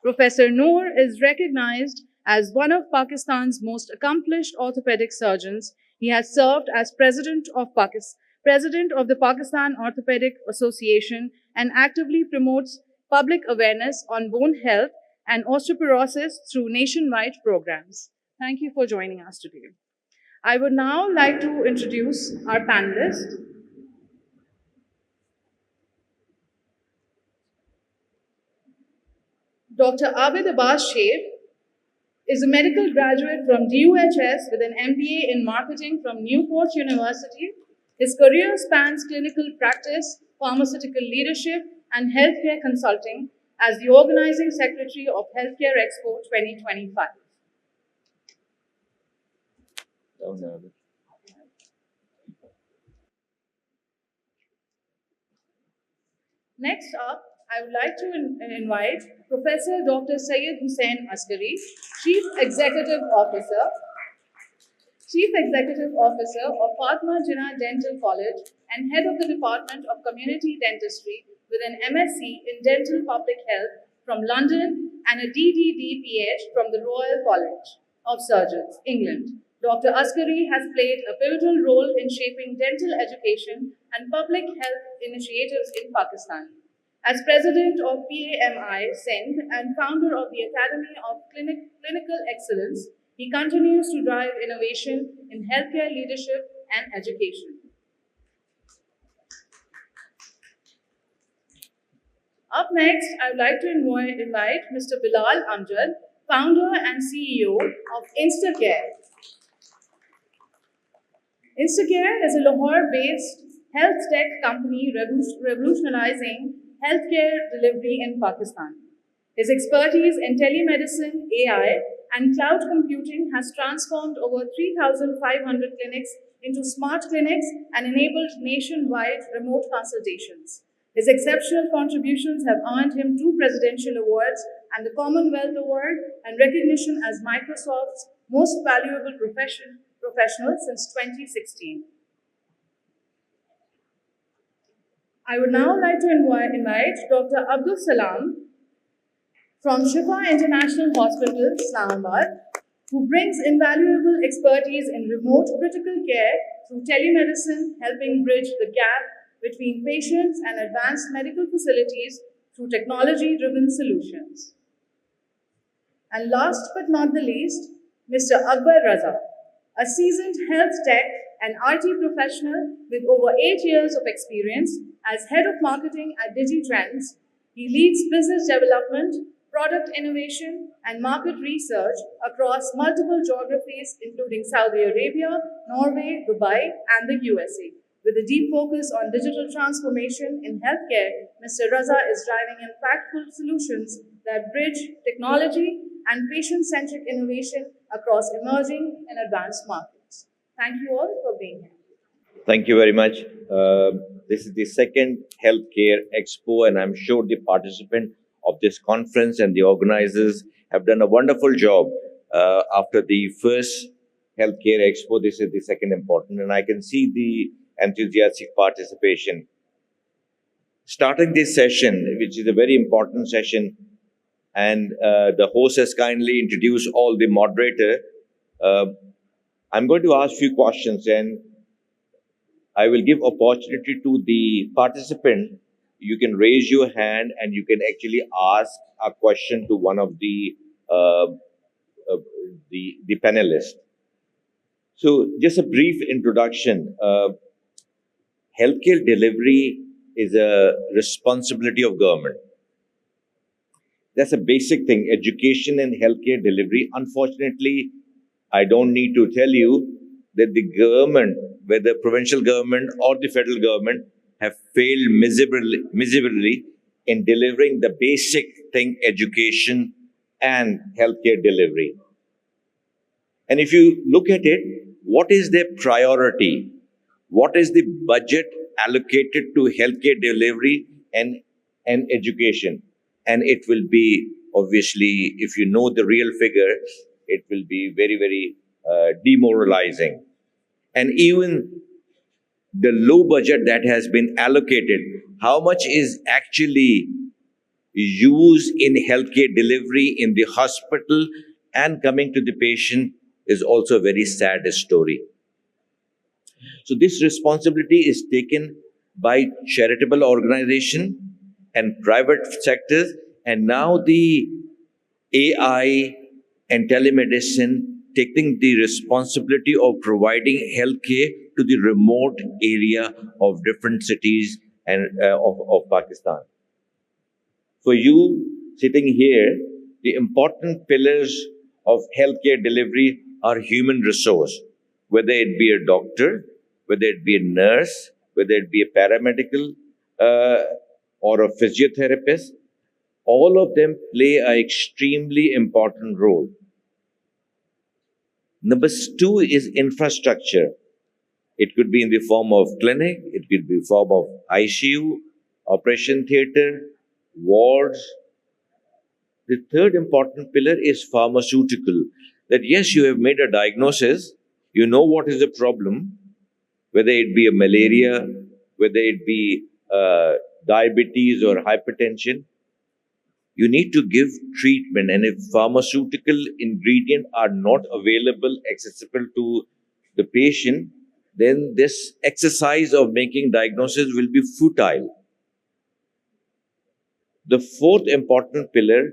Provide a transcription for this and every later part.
Professor Noor is recognized as one of Pakistan's most accomplished orthopedic surgeons. He has served as president of the Pakistan Orthopedic Association and actively promotes public awareness on bone health and osteoporosis through nationwide programs. Thank you for joining us today. I would now like to introduce our panelists. Dr. Abid Abbas Sheikh is a medical graduate from DUHS with an MBA in marketing from Newport University. His career spans clinical practice, pharmaceutical leadership, and healthcare consulting as the organizing secretary of Healthcare Expo 2025. Next up, I would like to invite Professor Dr. Syed Hussain Askari, Chief Executive Officer of Fatma Jinnah Dental College and Head of the Department of Community Dentistry with an MSc in Dental Public Health from London and a DDDPH from the Royal College of Surgeons, England. Dr. Askari has played a pivotal role in shaping dental education and public health initiatives in Pakistan. As president of PAMI Sindh and founder of the Academy of Clinical Excellence, he continues to drive innovation in healthcare leadership and education. Up next, I would like to invite Mr. Bilal Amjad, founder and CEO of Instacare. Instacare is a Lahore-based health tech company revolutionizing healthcare delivery in Pakistan. His expertise in telemedicine, AI, and cloud computing has transformed over 3,500 clinics into smart clinics and enabled nationwide remote consultations. His exceptional contributions have earned him 2 presidential awards and the Commonwealth Award and recognition as Microsoft's most valuable professional since 2016. I would now like to invite Dr. Abdul Salam from Shifa International Hospital, Islamabad, who brings invaluable expertise in remote critical care through telemedicine, helping bridge the gap between patients and advanced medical facilities through technology-driven solutions. And last but not the least, Mr. Akbar Raza, a seasoned health tech and RT professional with over 8 years of experience as head of marketing at DigiTrends. He leads business development, product innovation, and market research across multiple geographies, including Saudi Arabia, Norway, Dubai, and the USA. With a deep focus on digital transformation in healthcare, Mr. Raza is driving impactful solutions that bridge technology and patient-centric innovation across emerging and advanced markets. Thank you all for being here. Thank you very much. This is the second Healthcare Expo, and I'm sure the participants of this conference and the organizers have done a wonderful job. After the first Healthcare Expo, this is the second important, and I can see the enthusiastic participation. Starting this session, which is a very important session, and the host has kindly introduced all the moderator. I'm going to ask few questions, and I will give opportunity to the participant. You can raise your hand and you can actually ask a question to one of the panelists. So just a brief introduction. Healthcare delivery is a responsibility of government. That's a basic thing. Education and healthcare delivery. Unfortunately, I don't need to tell you that the government, whether provincial government or the federal government, have failed miserably in delivering the basic thing, education and healthcare delivery. And if you look at it, what is their priority? What is the budget allocated to healthcare delivery and education? And it will be, obviously, if you know the real figure, it will be very, very demoralizing. And even the low budget that has been allocated, how much is actually use in healthcare delivery in the hospital and coming to the patient is also a very sad story. So this responsibility is taken by charitable organization and private sectors, and now the AI and telemedicine taking the responsibility of providing healthcare to the remote area of different cities and of Pakistan. For you sitting here, the important pillars of healthcare delivery are human resource, whether it be a doctor, whether it be a nurse, whether it be a paramedical or a physiotherapist. All of them play an extremely important role. Number two is infrastructure. It could be in the form of clinic, it could be in the form of ICU, operation theater, wards. The third important pillar is pharmaceutical. That yes, you have made a diagnosis, you know what is the problem, whether it be a malaria, whether it be diabetes or hypertension. You need to give treatment, and if pharmaceutical ingredients are not available, accessible to the patient, then this exercise of making diagnosis will be futile. The fourth important pillar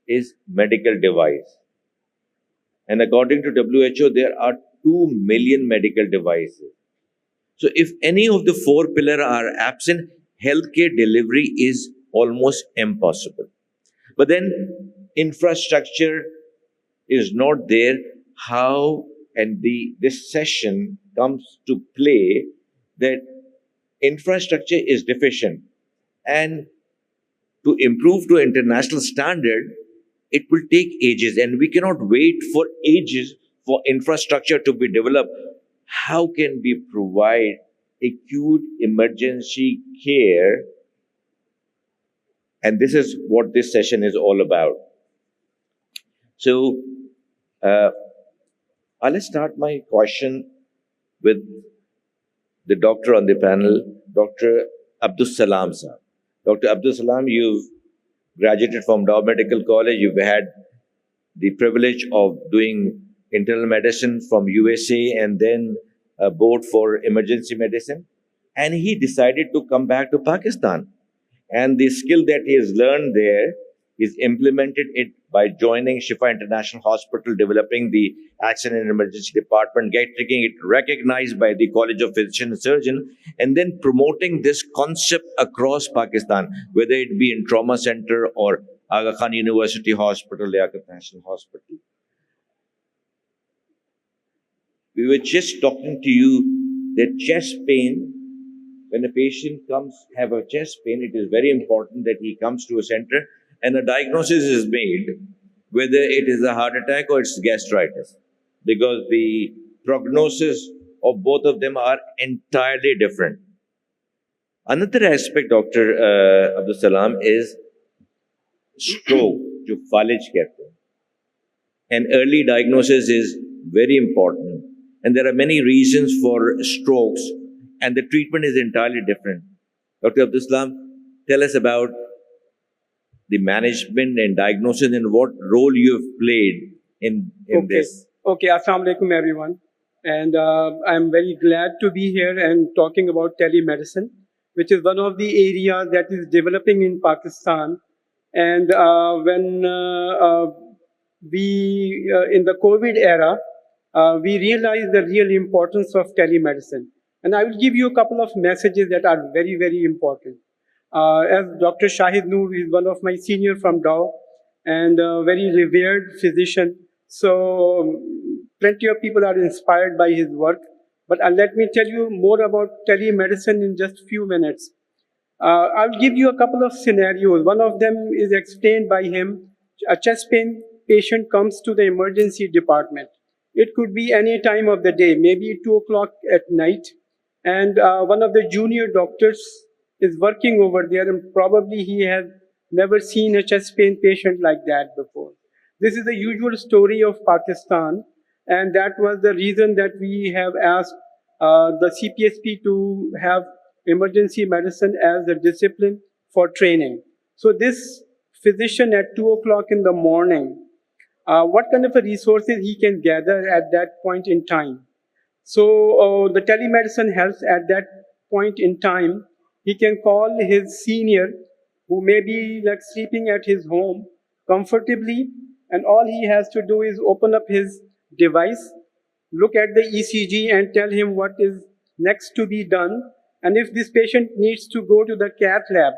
is medical device. And according to WHO, there are 2 million medical devices. So if any of the four pillars are absent, healthcare delivery is almost impossible. But then infrastructure is not there. How and this session comes to play that infrastructure is deficient, and to improve to international standard, it will take ages, and we cannot wait for ages for infrastructure to be developed. How can we provide acute emergency care? And this is what this session is all about. So, I'll start my question with the doctor on the panel, Dr. Abdul Salam sir. Dr. Abdul Salam, you've graduated from Dow Medical College. You've had the privilege of doing internal medicine from USA and then a board for emergency medicine. And he decided to come back to Pakistan. And the skill that he has learned there, he's implemented it by joining Shifa International Hospital, developing the Accident and Emergency Department, getting it recognized by the College of Physician and Surgeon, and then promoting this concept across Pakistan, whether it be in Trauma Center or Aga Khan University Hospital, Liaquat National Hospital. We were just talking to you that chest pain, when a patient have a chest pain, it is very important that he comes to a center and a diagnosis is made, whether it is a heart attack or it's gastritis, because the prognosis of both of them are entirely different. Another aspect, Dr. Abdul Salam, is stroke, jo falaj kehte hain. And early diagnosis is very important. And there are many reasons for strokes, and the treatment is entirely different. Dr. Abdul Salam, tell us about the management and diagnosis and what role you have played in this. Okay, Assalamu alaikum everyone. And I'm very glad to be here and talking about telemedicine, which is one of the areas that is developing in Pakistan. And when we, in the COVID era, we realized the real importance of telemedicine. And I will give you a couple of messages that are very, very important. As Dr. Shahid Noor is one of my senior from Dow and a very revered physician. So plenty of people are inspired by his work. But let me tell you more about telemedicine in just a few minutes. I'll give you a couple of scenarios. One of them is explained by him. A chest pain patient comes to the emergency department. It could be any time of the day, maybe 2 o'clock at night. And one of the junior doctors is working over there, and probably he has never seen a chest pain patient like that before. This is the usual story of Pakistan, and that was the reason that we have asked the CPSP to have emergency medicine as a discipline for training. So this physician at 2 o'clock in the morning, what kind of a resources he can gather at that point in time. So the telemedicine helps at that point in time. He can call his senior who may be like sleeping at his home comfortably, and all he has to do is open up his device, look at the ECG and tell him what is next to be done. And if this patient needs to go to the cath lab,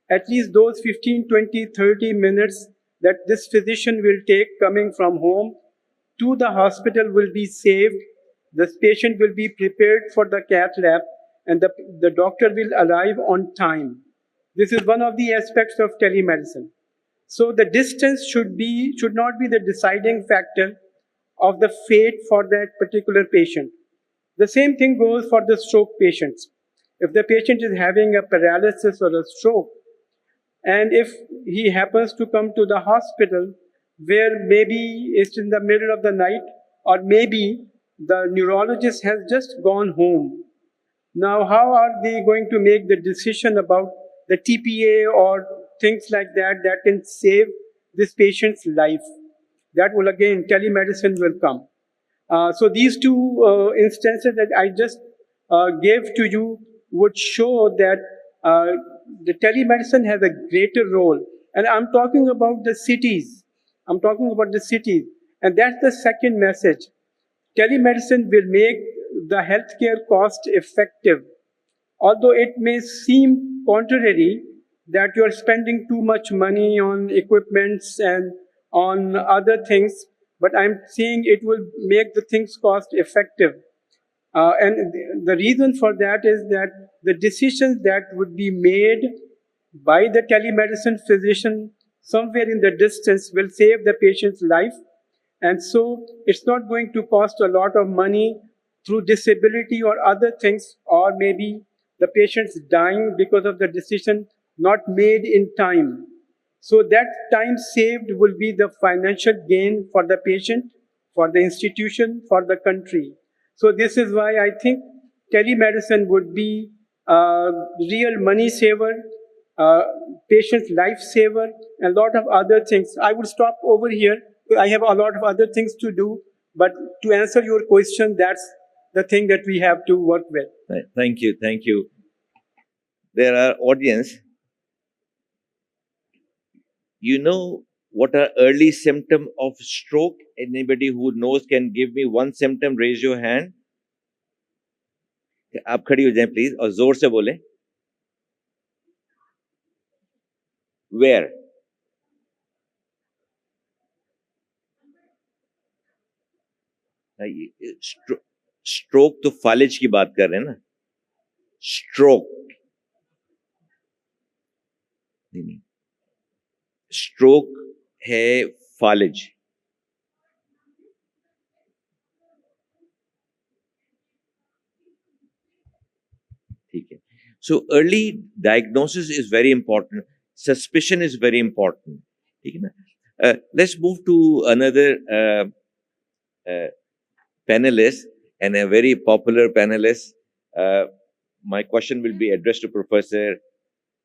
at least those 15, 20, 30 minutes that this physician will take coming from home to the hospital will be saved. This patient will be prepared for the cath lab, and the doctor will arrive on time. This is one of the aspects of telemedicine. So the distance should not be the deciding factor of the fate for that particular patient. The same thing goes for the stroke patients. If the patient is having a paralysis or a stroke, and if he happens to come to the hospital where maybe it's in the middle of the night, or maybe the neurologist has just gone home. Now, how are they going to make the decision about the TPA or things like that that can save this patient's life? That will again, telemedicine will come. So these two instances that I just gave to you would show that the telemedicine has a greater role. And I'm talking about the cities. I'm talking about the cities. And that's the second message. Telemedicine will make the healthcare cost effective. Although it may seem contrary that you're spending too much money on equipments and on other things, but I'm saying it will make the things cost effective. And the reason for that is that the decisions that would be made by the telemedicine physician somewhere in the distance will save the patient's life. And so it's not going to cost a lot of money through disability or other things, or maybe the patient's dying because of the decision not made in time. So that time saved will be the financial gain for the patient, for the institution, for the country. So this is why I think telemedicine would be a real money saver, patient's life saver, and a lot of other things. I would stop over here. I have a lot of other things to do, but to answer your question, that's the thing that we have to work with. Thank you. Thank you. There are audience. You know what are early symptom of stroke? Anybody who knows can give me one symptom, raise your hand. आप खड़ी हो जाएं please और जोर से बोलें. Where? Stroke तो फालिज की बात कर रहे हैं ना. स्ट्रोक नहीं, स्ट्रोक है फालिज. ठीक है. So early diagnosis is very important. Suspicion is very important. ठीक है ना. Let's move to another panelist, and a very popular panelist. My question will be addressed to Professor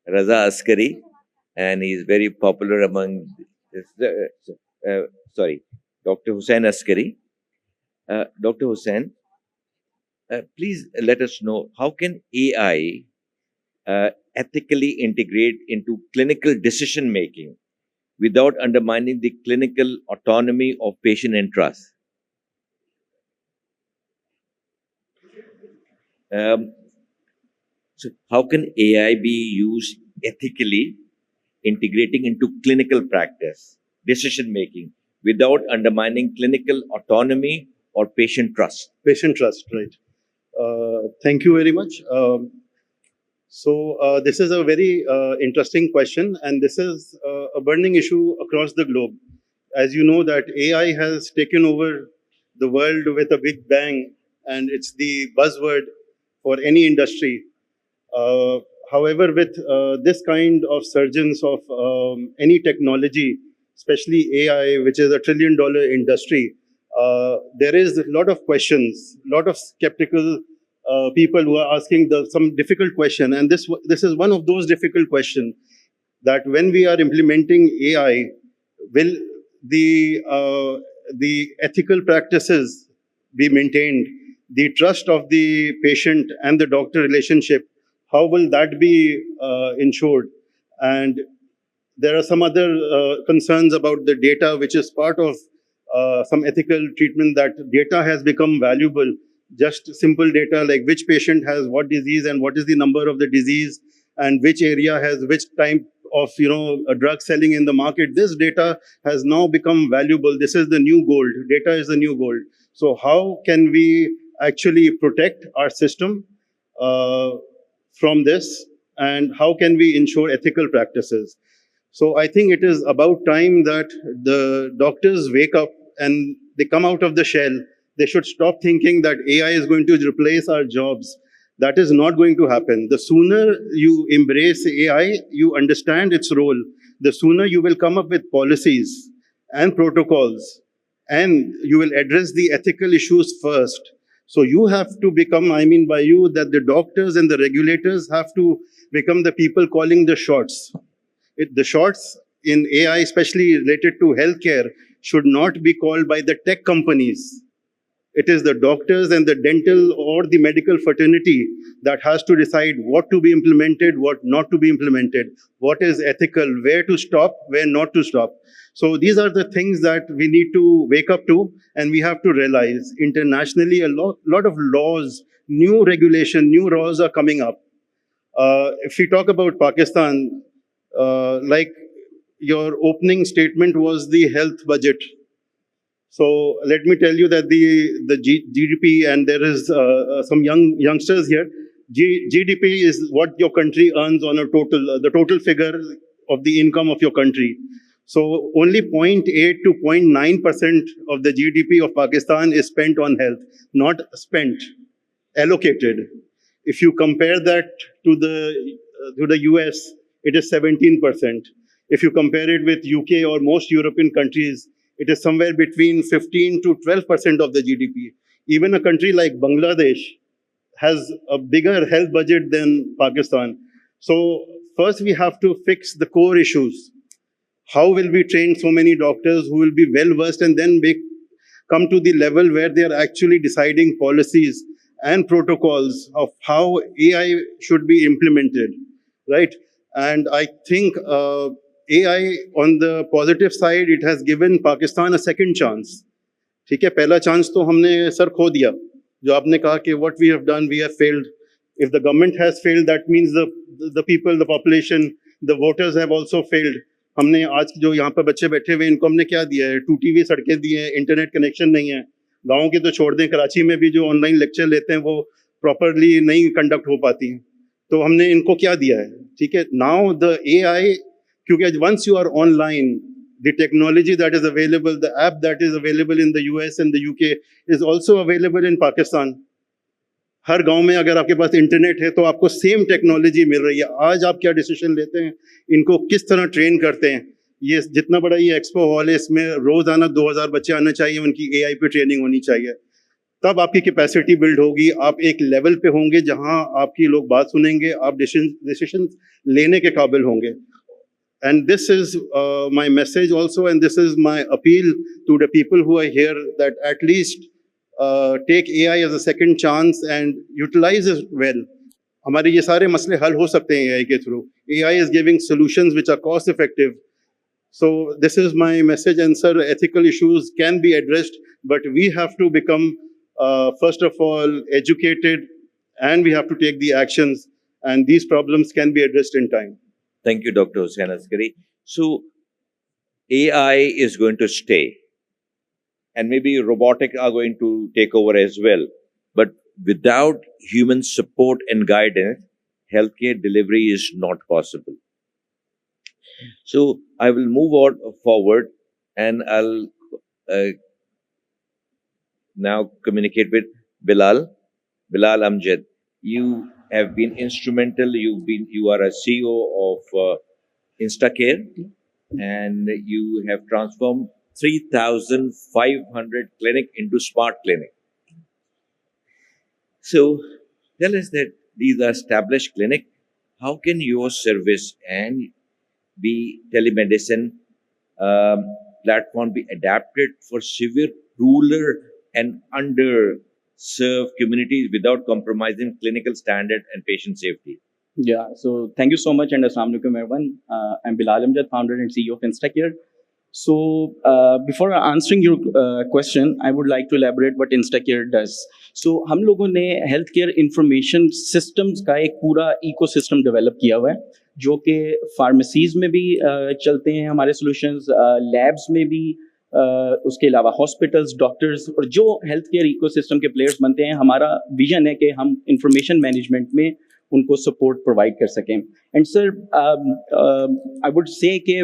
Raza Askari, and he is very popular among, Dr. Hussain Askari. Dr. Hussain, please let us know, how can AI ethically integrate into clinical decision making without undermining the clinical autonomy of patient and trust? So how can AI be used ethically, integrating into clinical practice, decision making, without undermining clinical autonomy or patient trust? Patient trust, right. Thank you very much. So this is a very interesting question, and this is a burning issue across the globe. As you know, that AI has taken over the world with a big bang, and it's the buzzword for any industry. However, with this kind of surgence of any technology, especially AI, which is $1 trillion industry, there is a lot of questions, a lot of skeptical people who are asking some difficult question, and this is one of those difficult questions. that when we are implementing AI, will the ethical practices be maintained? The trust of the patient and the doctor relationship, how will that be ensured? And there are some other concerns about the data, which is part of some ethical treatment, that data has become valuable. Just simple data like which patient has what disease and what is the number of the disease and which area has which type of a drug selling in the market. This data has now become valuable. This is the new gold. Data is the new gold. So how can we actually protect our system from this, and how can we ensure ethical practices? So I think it is about time that the doctors wake up and they come out of the shell. They should stop thinking that AI is going to replace our jobs. That is not going to happen. The sooner you embrace AI, you understand its role, the sooner you will come up with policies and protocols, and you will address the ethical issues first. So you have to become, I mean by you, that the doctors and the regulators have to become the people calling the shots. The shots in AI, especially related to healthcare, should not be called by the tech companies. It is the doctors and the dental or the medical fraternity that has to decide what to be implemented, what not to be implemented, what is ethical, where to stop, where not to stop. So these are the things that we need to wake up to, and we have to realize internationally a lot of laws, new regulation, new laws are coming up. If we talk about Pakistan, like your opening statement was the health budget. So let me tell you that the GDP, and there is some youngsters here, GDP is what your country earns on a total, the total figure of the income of your country. So only 0.8 to 0.9% of the GDP of Pakistan is spent on health, not spent, allocated. If you compare that to the US, it is 17%. If you compare it with UK or most European countries, it is somewhere between 15 to 12% of the GDP. Even a country like Bangladesh has a bigger health budget than Pakistan. So first we have to fix the core issues. How will we train so many doctors who will be well versed and then come to the level where they are actually deciding policies and protocols of how AI should be implemented, right? And I think AI, on the positive side, it has given Pakistan a second chance. ठीक है, पहला chance तो हमने sir खो दिया. जो आपने कहा कि what we have done, we have failed. If the government has failed, that means the people, the population, the voters have also failed. हमने आज जो यहाँ पर बच्चे बैठे हुए इनको हमने क्या दिया है? टूटी हुई सड़कें दी हैं, इंटरनेट कनेक्शन नहीं है. गाँव के तो छोड़ दें, कराची में भी जो ऑनलाइन लेक्चर लेते हैं वो प्रॉपरली नहीं कंडक्ट हो पाती हैं. तो हमने इनको क्या दिया है? ठीक है, नाउ द AI, क्योंकि once you are online, the technology that is available, the app that is available in the US and the UK is also available in Pakistan. हर गांव में अगर आपके पास इंटरनेट है तो आपको सेम टेक्नोलॉजी मिल रही है. आज आप क्या डिसीजन लेते हैं, इनको किस तरह ट्रेन करते हैं, ये जितना बड़ा ये एक्सपो हॉल है, इसमें रोजाना 2000 बच्चे आना चाहिए, उनकी AI पे ट्रेनिंग होनी चाहिए. तब आपकी कैपेसिटी बिल्ड होगी, आप एक लेवल पे होंगे जहां आपकी लोग बात सुनेंगे, आप डिसीजन लेने के काबिल होंगे. And this is my message also, and this is my appeal to the people who are here, that at least take AI as a second chance and utilize it well. हमारे ये सारे मसले हल हो सकते हैं AI के through. AI is giving solutions which are cost effective. So this is my message, and sir, ethical issues can be addressed, but we have to become first of all educated, and we have to take the actions, and these problems can be addressed in time. Thank you, Dr. Hussain Askari. So, AI is going to stay, and maybe robotic are going to take over as well. But without human support and guidance, healthcare delivery is not possible. So, I will move on forward, and I'll now communicate with Bilal. Bilal Amjad, you have been instrumental. You are a CEO of Instacare, and you have transformed 3,500 clinic into smart clinic. So tell us that these are established clinic. How can your service and be telemedicine platform be adapted for severe rural and underserved communities without compromising clinical standard and patient safety? Yeah, so thank you so much and Assalamu alaikum everyone. I'm Bilal Amjad, founder and CEO of Instacare. So before answering your question, I would like to elaborate what Instacare does. So हम लोगों ने health care information systems का एक पूरा ecosystem develop किया हुआ है, जो कि फार्मेसीज में भी चलते हैं हमारे सॉल्यूशंस, लैब्स में भी, उसके अलावा हॉस्पिटल्स, डॉक्टर्स, और जो हेल्थ केयर इकोसिस्टम के प्लेयर्स बनते हैं, हमारा विजन है कि हम इंफॉर्मेशन मैनेजमेंट में उनको सपोर्ट प्रोवाइड कर सकें. And sir, I would say कि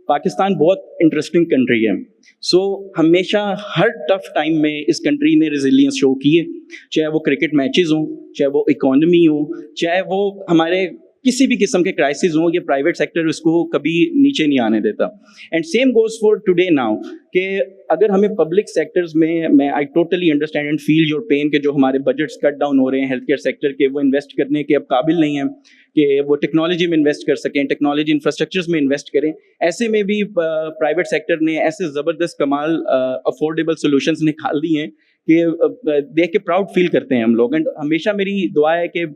पाकिस्तान बहुत इंटरेस्टिंग कंट्री है. सो हमेशा हर टफ टाइम में इस कंट्री ने रेजिलियंस शो की है, चाहे वो क्रिकेट मैचेस हों, चाहे वो इकोनॉमी हो, चाहे वो हमारे किसी भी किस्म के क्राइसिस हों, ये प्राइवेट सेक्टर उसको कभी नीचे नहीं आने देता. And same goes for today now कि अगर हमें पब्लिक सेक्टर्स में, मैं I totally understand and feel your pain कि जो हमारे बजट्स कट डाउन हो रहे हैं हेल्थ केयर सेक्टर के, वो इन्वेस्ट करने के अब काबिल नहीं हैं कि वो टेक्नोलॉजी में इन्वेस्ट कर सकें, टेक्नोलॉजी इंफ्रास्ट्रक्चर्स में इन्वेस्ट करें. ऐसे में भी प्राइवेट सेक्टर ने ऐसे ज़बरदस्त कमाल अफोर्डेबल सोल्यूशंस निकाल दिए हैं कि देख के प्राउड फील करते हैं हम लोग. एंड हमेशा मेरी दुआ है कि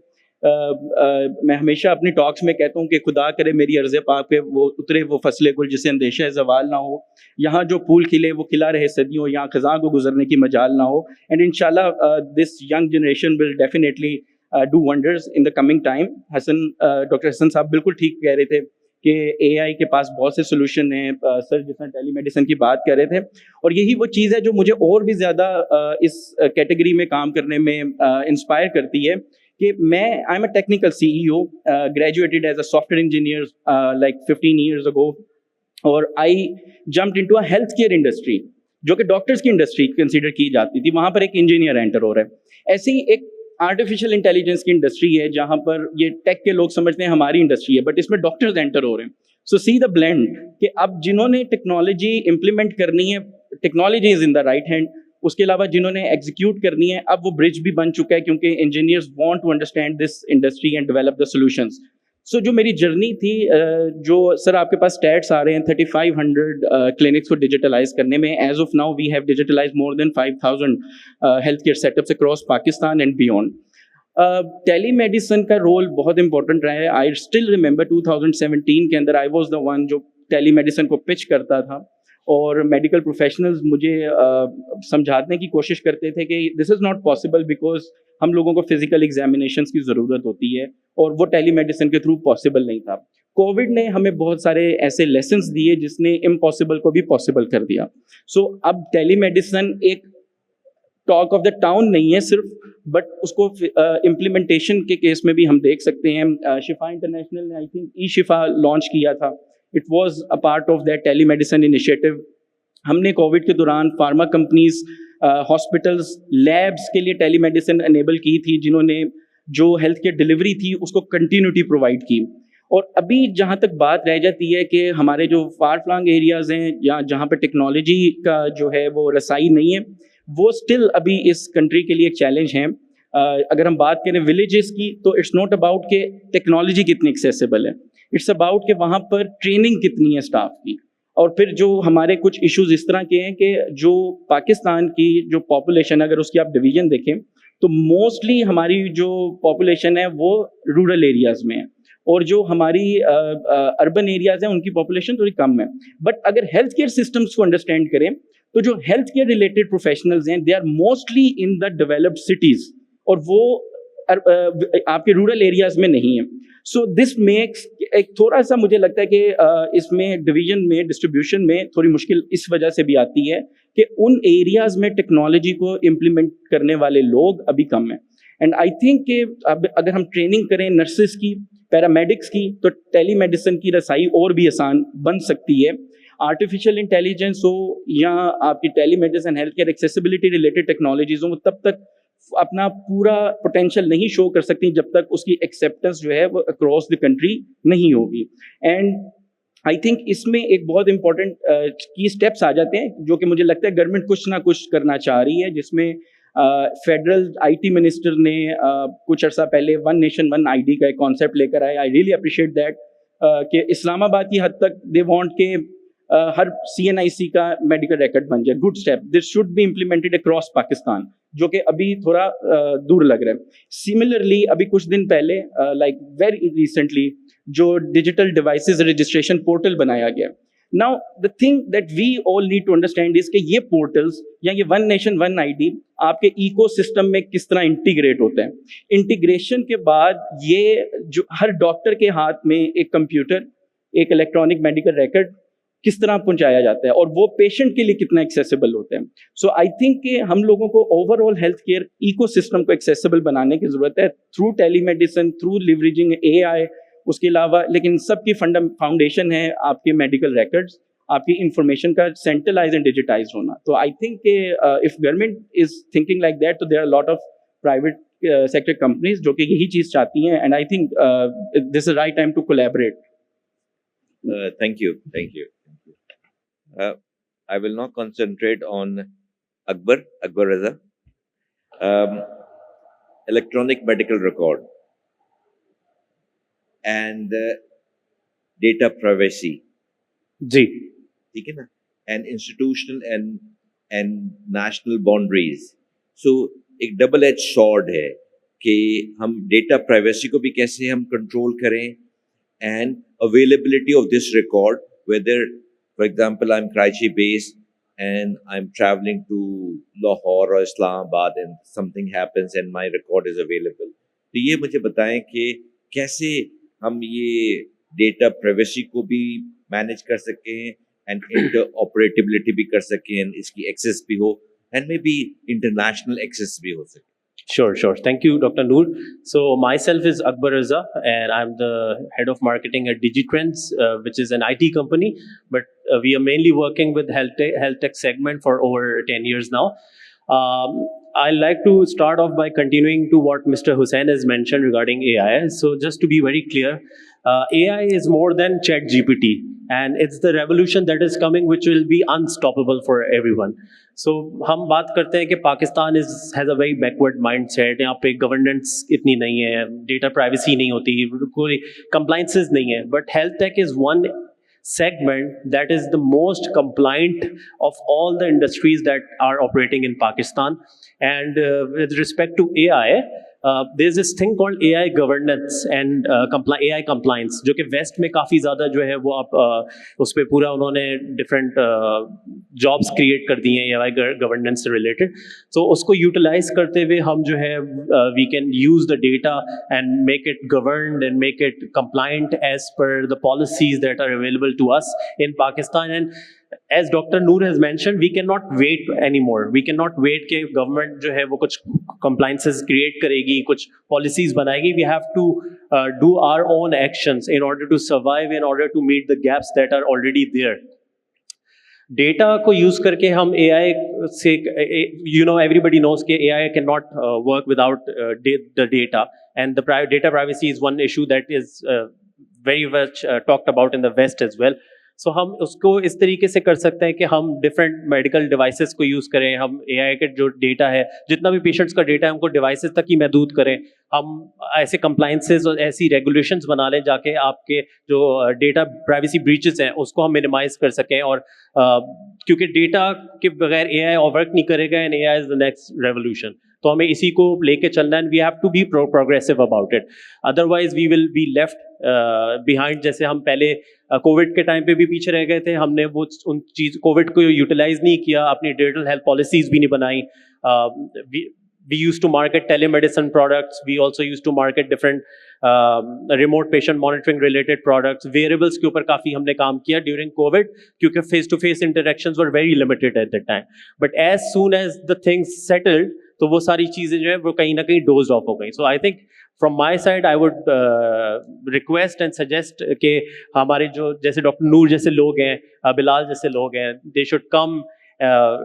मैं हमेशा अपनी टॉक्स में कहता हूँ कि खुदा करे मेरी अर्ज़ पाक पे वो उतरे वो फसले गुल जिसे अंदेशा ज़वाल ना हो, यहाँ जो फूल खिले वो खिला रहे सदियों, यहाँ ख़ज़ां को गुजरने की मजाल ना हो. एंड इंशाल्लाह this young generation will definitely do wonders in the coming time. Doctor Hasan साहब बिल्कुल ठीक कह रहे थे कि AI के पास बहुत से सोल्यूशन हैं. सर जिस तरह टेलीमेडिसिन की बात कर रहे थे, और यही वो चीज़ है जो मुझे और भी ज़्यादा इस कैटेगरी में काम करने में इंस्पायर करती है कि I am a technical CEO, graduated as a software engineer like 15 years ago, और आई jumped into a health care industry जो कि डॉक्टर्स की इंडस्ट्री कंसीडर की जाती थी. वहाँ पर एक इंजीनियर एंटर हो रहा है. ऐसे ही एक आर्टिफिशियल इंटेलिजेंस की इंडस्ट्री है जहाँ पर ये टेक के लोग समझते हैं हमारी इंडस्ट्री है, बट इसमें डॉक्टर्स एंटर हो रहे हैं. सो सी द ब्लेंड कि अब जिन्होंने टेक्नोलॉजी इंप्लीमेंट करनी है, technology is in the right hand. उसके अलावा जिन्होंने एग्जीक्यूट करनी है, अब वो ब्रिज भी बन चुका है क्योंकि engineers want to understand this industry and develop the solutions. So जो मेरी जर्नी थी, जो सर आपके पास स्टैट्स आ रहे हैं 3500 क्लिनिक्स को डिजिटलाइज करने में. As of now we have digitalise more than 5000 health care setups across Pakistan and beyond. Telemedicine का रोल बहुत इंपॉर्टेंट रहा है. आई स्टिल रिमेंबर 2017 के अंदर आई वॉज द वन जो टेलीमेडिसिन को पिच करता था, और मेडिकल प्रोफेशनल्स मुझे समझाने की कोशिश करते थे कि this is not possible because हम लोगों को फिजिकल एग्जामिनेशंस की ज़रूरत होती है, और वो टेलीमेडिसिन के थ्रू पॉसिबल नहीं था. कोविड ने हमें बहुत सारे ऐसे लेसन्स दिए जिसने इम्पॉसिबल को भी पॉसिबल कर दिया. सो अब टेलीमेडिसिन एक टॉक ऑफ द टाउन नहीं है सिर्फ, बट उसको इम्प्लीमेंटेशन के केस में भी हम देख सकते हैं. शिफा इंटरनेशनल ने आई थिंक ई-शिफा लॉन्च किया था. It was a part of that telemedicine initiative. हमने कोविड के दौरान फार्मा कंपनीज, हॉस्पिटल्स, लैब्स के लिए टेलीमेडिसिन एनेबल की थी, जिन्होंने जो हेल्थ केयर डिलीवरी थी उसको कंटिन्यूटी प्रोवाइड की. और अभी जहाँ तक बात रह जाती है कि हमारे जो फार फ्लंग एरियाज़ हैं या जहाँ पर टेक्नोलॉजी का जो है वो रसाई नहीं है, वो स्टिल अभी इस कंट्री के लिए एक चैलेंज है. अगर हम बात करें विलेजेस की, तो इट्स नॉट अबाउट कि टेक्नोलॉजी कितनी एक्सेसिबल है, इट्स अबाउट कि वहाँ पर ट्रेनिंग कितनी है स्टाफ की. और फिर जो हमारे कुछ इश्यूज इस तरह के हैं कि जो पाकिस्तान की जो पॉपुलेशन, अगर उसकी आप डिवीजन देखें तो मोस्टली हमारी जो पॉपुलेशन है वो रूरल एरियाज़ में है, और जो हमारी अर्बन एरियाज़ हैं उनकी पॉपुलेशन थोड़ी कम है. बट अगर हेल्थ केयर सिस्टम्स को अंडरस्टैंड करें तो जो हेल्थ केयर रिलेटेड प्रोफेशनल्स हैं they are mostly in the developed cities, और वो आपके रूरल एरियाज़ में नहीं है. सो दिस मेक्स एक थोड़ा सा मुझे लगता है कि इसमें डिवीजन में, डिस्ट्रीब्यूशन में थोड़ी मुश्किल इस वजह से भी आती है कि उन एरियाज़ में टेक्नोलॉजी को इम्प्लीमेंट करने वाले लोग अभी कम हैं. एंड आई थिंक कि अब अगर हम ट्रेनिंग करें नर्सेस की, पैरामेडिक्स की, तो टेलीमेडिसिन की रसाई और भी आसान बन सकती है. आर्टिफिशियल इंटेलिजेंस हो या आपकी telemedicine, health care accessibility related technologies हो, तब तक अपना पूरा पोटेंशियल नहीं शो कर सकती जब तक उसकी एक्सेप्टेंस जो है वो अक्रॉस द कंट्री नहीं होगी. एंड आई थिंक इसमें एक बहुत इंपॉर्टेंट की स्टेप्स आ जाते हैं जो कि मुझे लगता है गवर्नमेंट कुछ ना कुछ करना चाह रही है, जिसमें फेडरल IT मिनिस्टर ने कुछ अर्सा पहले वन नेशन वन ID का एक कॉन्सेप्ट लेकर आए. I really appreciate that. کہ اسلام آباد کی حد تک دے وانٹ کہ ہر CNIC کا میڈیکل ریکارڈ بن جائے. Good step. This should be implemented across Pakistan, جو کہ ابھی تھوڑا دور لگ رہا ہے. سملرلی ابھی کچھ دن پہلے لائک ویری ریسنٹلی جو ڈیجیٹل ڈیوائسز رجسٹریشن پورٹل بنایا گیا. Now the thing that we all need to understand is کہ یہ پورٹلس یا یہ ون نیشن ون ID آپ کے ایکو سسٹم میں کس طرح انٹیگریٹ ہوتے ہیں. انٹیگریشن کے بعد یہ جو ہر ڈاکٹر کے ہاتھ میں ایک کمپیوٹر, ایک الیکٹرانک میڈیکل ریکارڈ کس طرح پہنچایا جاتا ہے اور وہ پیشنٹ کے لیے کتنا ایکسیسیبل ہوتے ہیں. سو آئی تھنک کہ ہم لوگوں کو overall health care ecosystem کو ایکسیسیبل بنانے کی ضرورت ہے through telemedicine, through leveraging AI. اس کے علاوہ لیکن سب کی فاؤنڈیشن ہے آپ کے میڈیکل ریکارڈس, آپ کی انفارمیشن کا سینٹرلائز اینڈ ڈیجیٹائز ہونا. تو آئی تھنک کہ if government is thinking like that تو there are lot of private sector companies جو کہ یہی چیز چاہتی ہیں, and I think this is right time to collaborate. Thank you. I will now concentrate on Akbar Raza. Electronic medical record and data privacy. جی ٹھیک ہے نا, and institutional and national boundaries. So ایک ڈبل ایج سورڈ ہے کہ ہم data privacy کو بھی کیسے ہم کنٹرول کریں, and availability of this record, whether for example I'm Karachi based and I'm traveling to Lahore or Islamabad and something happens and my record is available. تو یہ مجھے بتائیں کہ کیسے ہم یہ ڈیٹا پرائیویسی کو بھی مینیج کر سکیں اینڈ انٹر آپریٹیبلٹی بھی کر سکیں, اس کی ایکسیس بھی ہو and maybe international access بھی ہو سکے. Sure. Thank you, Dr. Noor. So myself is Akbar Raza, and I'm the head of marketing at DigiTrends, which is an IT company, but we are mainly working with health tech segment for over 10 years now. I'd like to start off by continuing to what Mr. Hussain has mentioned regarding AI. So just to be very clear, AI is more than ChatGPT, and it's the revolution that is coming, which will be unstoppable for everyone. So ہم بات کرتے ہیں کہ Pakistan has a very backward mindset. یہاں پہ governance اتنی نہیں ہے, ڈیٹا پرائیویسی نہیں ہوتی, کوئی کمپلائنسز نہیں ہے. But health tech is one segment that is the most compliant of all the industries that are operating in Pakistan. And with respect to AI, there's this thing called AI governance and AI compliance, جو کہ waste میں کافی زیادہ جو ہے وہ آپ اس پہ پورا انہوں نے ڈفرینٹ جابس کریٹ کر دی ہیں AI گورننس سے ریلیٹڈ. تو اس کو یوٹیلائز کرتے ہوئے ہم جو ہے we can use the data and make it governed and make it compliant as per the policies that are available to us in Pakistan. And as Dr. Noor has mentioned, we cannot wait anymore. We cannot wait کہ government جو ہے وہ کچھ compliances create کرے گی, کچھ policies بنائے گی. We have to do our own actions in order to survive, in order to meet the gaps that are already there. Data کو یوز کر کے ہم AI سے, everybody knows کہ AI cannot work without the data, and the data privacy is one issue that is very much talked about in the West as well. سو ہم اس کو اس طریقے سے کر سکتے ہیں کہ ہم ڈفرینٹ میڈیکل ڈیوائسیز کو یوز کریں, ہم AI کے جو ڈیٹا ہے, جتنا بھی پیشنٹس کا ڈیٹا ہے, ہم کو ڈیوائسیز تک ہی محدود کریں. ہم ایسے کمپلائنسز اور ایسی ریگولیشنز بنا لیں جا کے آپ کے جو ڈیٹا پرائیویسی بریچز ہیں اس کو ہم منیمائز کر سکیں. اور کیونکہ ڈیٹا کے بغیر AI ورک نہیں کرے گا, and AI is the next revolution. تو ہمیں اسی کو لے کے چلنا ہے, we have to be progressive about it, otherwise we will be left behind. جیسے ہم پہلے کووڈ کے ٹائم پہ بھی پیچھے رہ گئے تھے, ہم نے وہ ان چیز کووڈ کو یوٹیلائز نہیں کیا, اپنی ڈیجیٹل ہیلتھ پالیسیز بھی نہیں بنائی. We used to market telemedicine products. We also used to market different remote patient monitoring related products. Wearables کے اوپر کافی ہم نے کام کیا during COVID کیونکہ face to face interactions were very limited at that time. But as soon as the things settled, تو وہ ساری چیزیں جو ہے وہ کہیں نہ کہیں ڈوزڈ آف ہو گئی. So I think from my side I would request and suggest کہ ہمارے جو جیسے ڈاکٹر نور جیسے لوگ ہیں, بلال جیسے لوگ ہیں, they should come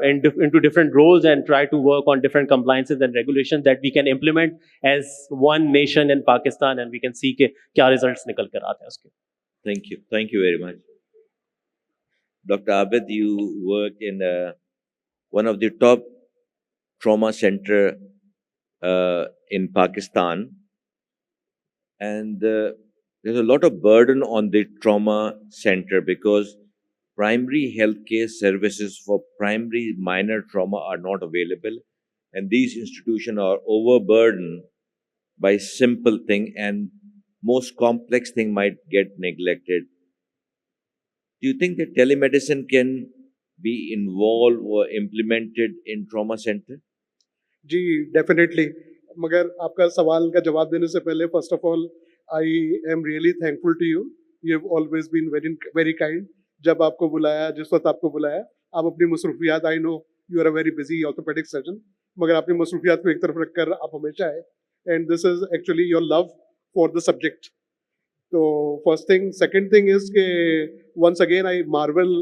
into different roles and try to work on different compliances and regulations that we can implement as one nation in Pakistan, and we can see کہ کیا results نکل کر آتے ہیں اس کے. Thank you very much. Dr. Abid, you work in one of the top trauma center in Pakistan, and there's a lot of burden on the trauma center because primary healthcare services for primary minor trauma are not available, and these institutions are overburdened by simple thing, and most complex thing might get neglected. Do you think that telemedicine can be involved or implemented in trauma center? जी definitely, मगर आपका सवाल का जवाब देने से पहले first of all I am really thankful to you. You have always been very very kind. जब आपको बुलाया, जिस वक्त आपको बुलाया, आप अपनी मसरूफियात, I know you are a very busy orthopaedic surgeon, मगर अपनी मसरूफियात को एक तरफ रखकर आप हमेशा आए, and this is actually your love for the subject. तो first thing. Second thing is के once again I marvel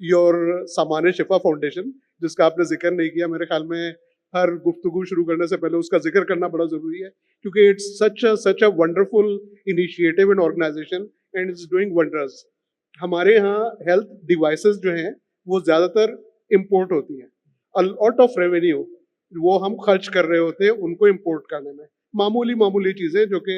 your सामान्य शिफा फाउंडेशन, जिसका आपने जिक्र नहीं किया. मेरे ख्याल में हर गुफ्तगू शुरू करने से पहले उसका जिक्र करना बड़ा जरूरी है, क्योंकि it's such a wonderful initiative and organisation and it's doing wonders. हमारे यहाँ हेल्थ डिवाइसेस जो हैं वो ज़्यादातर इम्पोर्ट होती हैं. अ लॉट ऑफ रेवेन्यू वो हम खर्च कर रहे होते हैं उनको इम्पोर्ट करने में. मामूली चीज़ें जो कि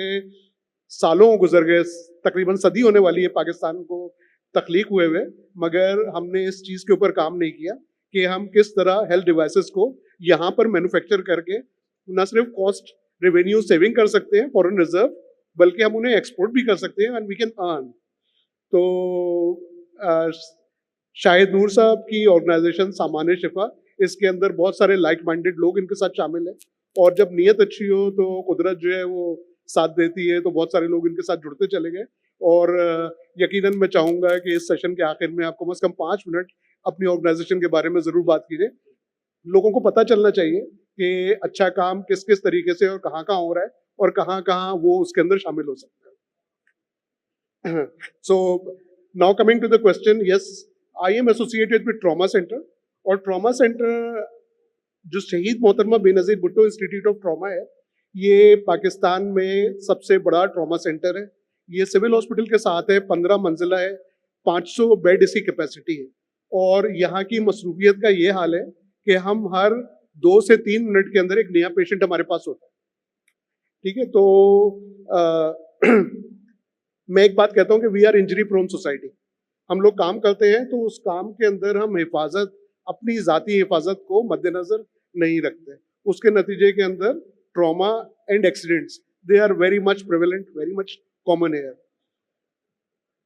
सालों गुजर गए, तकरीबन सदी होने वाली है पाकिस्तान को तख्लीक हुए हुए, मगर हमने इस चीज़ के ऊपर काम नहीं किया कि हम किस तरह हेल्थ डिवाइसेस को यहाँ पर मैन्युफैक्चर करके न सिर्फ कॉस्ट रेवेन्यू सेविंग कर सकते हैं फॉरेन रिजर्व, बल्कि हम उन्हें एक्सपोर्ट भी कर सकते हैं एंड वी कैन अर्न. तो शाहिद नूर साहब की ऑर्गेनाइजेशन सामान्य शिफा, इसके अंदर बहुत सारे लाइक माइंडेड लोग इनके साथ शामिल हैं, और जब नीयत अच्छी हो तो कुदरत जो है वो साथ देती है, तो बहुत सारे लोग इनके साथ जुड़ते चले गए. और यकीनन मैं चाहूँगा कि इस सेशन के आखिर में आप कम से कम 5 मिनट अपनी ऑर्गेनाइजेशन के बारे में ज़रूर बात कीजिए. लोगों को पता चलना चाहिए कि अच्छा काम किस किस तरीके से और कहाँ हो रहा है और कहाँ वो उसके अंदर शामिल हो सकता है. So now coming to the question, yes I am associated with trauma centre, और ट्रॉमा सेंटर जो Shaheed Mohtarma Benazir Bhutto institute of trauma है, ये पाकिस्तान में सबसे बड़ा ट्रॉमा सेंटर है. ये सिविल हॉस्पिटल के साथ है, 15 मंजिला है, 500 बेड इसकी कैपेसिटी है, और यहाँ की मसरूफियत का ये हाल है कि हम हर 2 से 3 मिनट के अंदर एक नया पेशेंट हमारे पास होता है. ठीक है, तो मैं एक बात कहता हूँ कि we are injury prone society. हम लोग काम करते हैं तो उस काम के अंदर हम हिफाजत, अपनी ज़ाती हिफाजत को मद्देनज़र नहीं रखते. उसके नतीजे के अंदर trauma and accidents they are very much prevalent, very much common है.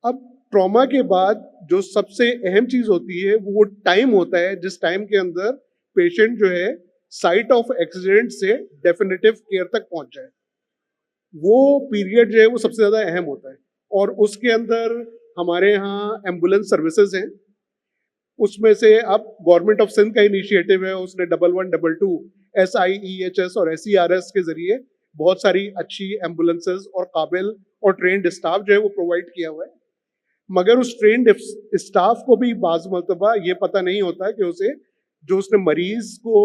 अब ट्रॉमा के बाद जो सबसे अहम चीज़ होती है वो टाइम होता है, जिस टाइम के अंदर पेशेंट जो है साइट ऑफ एक्सीडेंट से डेफिनेटिव केयर तक पहुंच जाए. वो पीरियड जो है वो सबसे ज़्यादा अहम होता है, और उसके अंदर हमारे यहाँ एम्बुलेंस सर्विसेज हैं. उसमें से अब गवर्नमेंट ऑफ सिंध का इनिशिएटिव है, उसने 1122 SIEHS और SERS के जरिए बहुत सारी अच्छी एम्बुलेंसेज और काबिल और ट्रेंड स्टाफ जो है वो प्रोवाइड किया हुआ है. मगर उस ट्रेंड स्टाफ को भी बाज़ मरतबा ये पता नहीं होता कि उसने मरीज को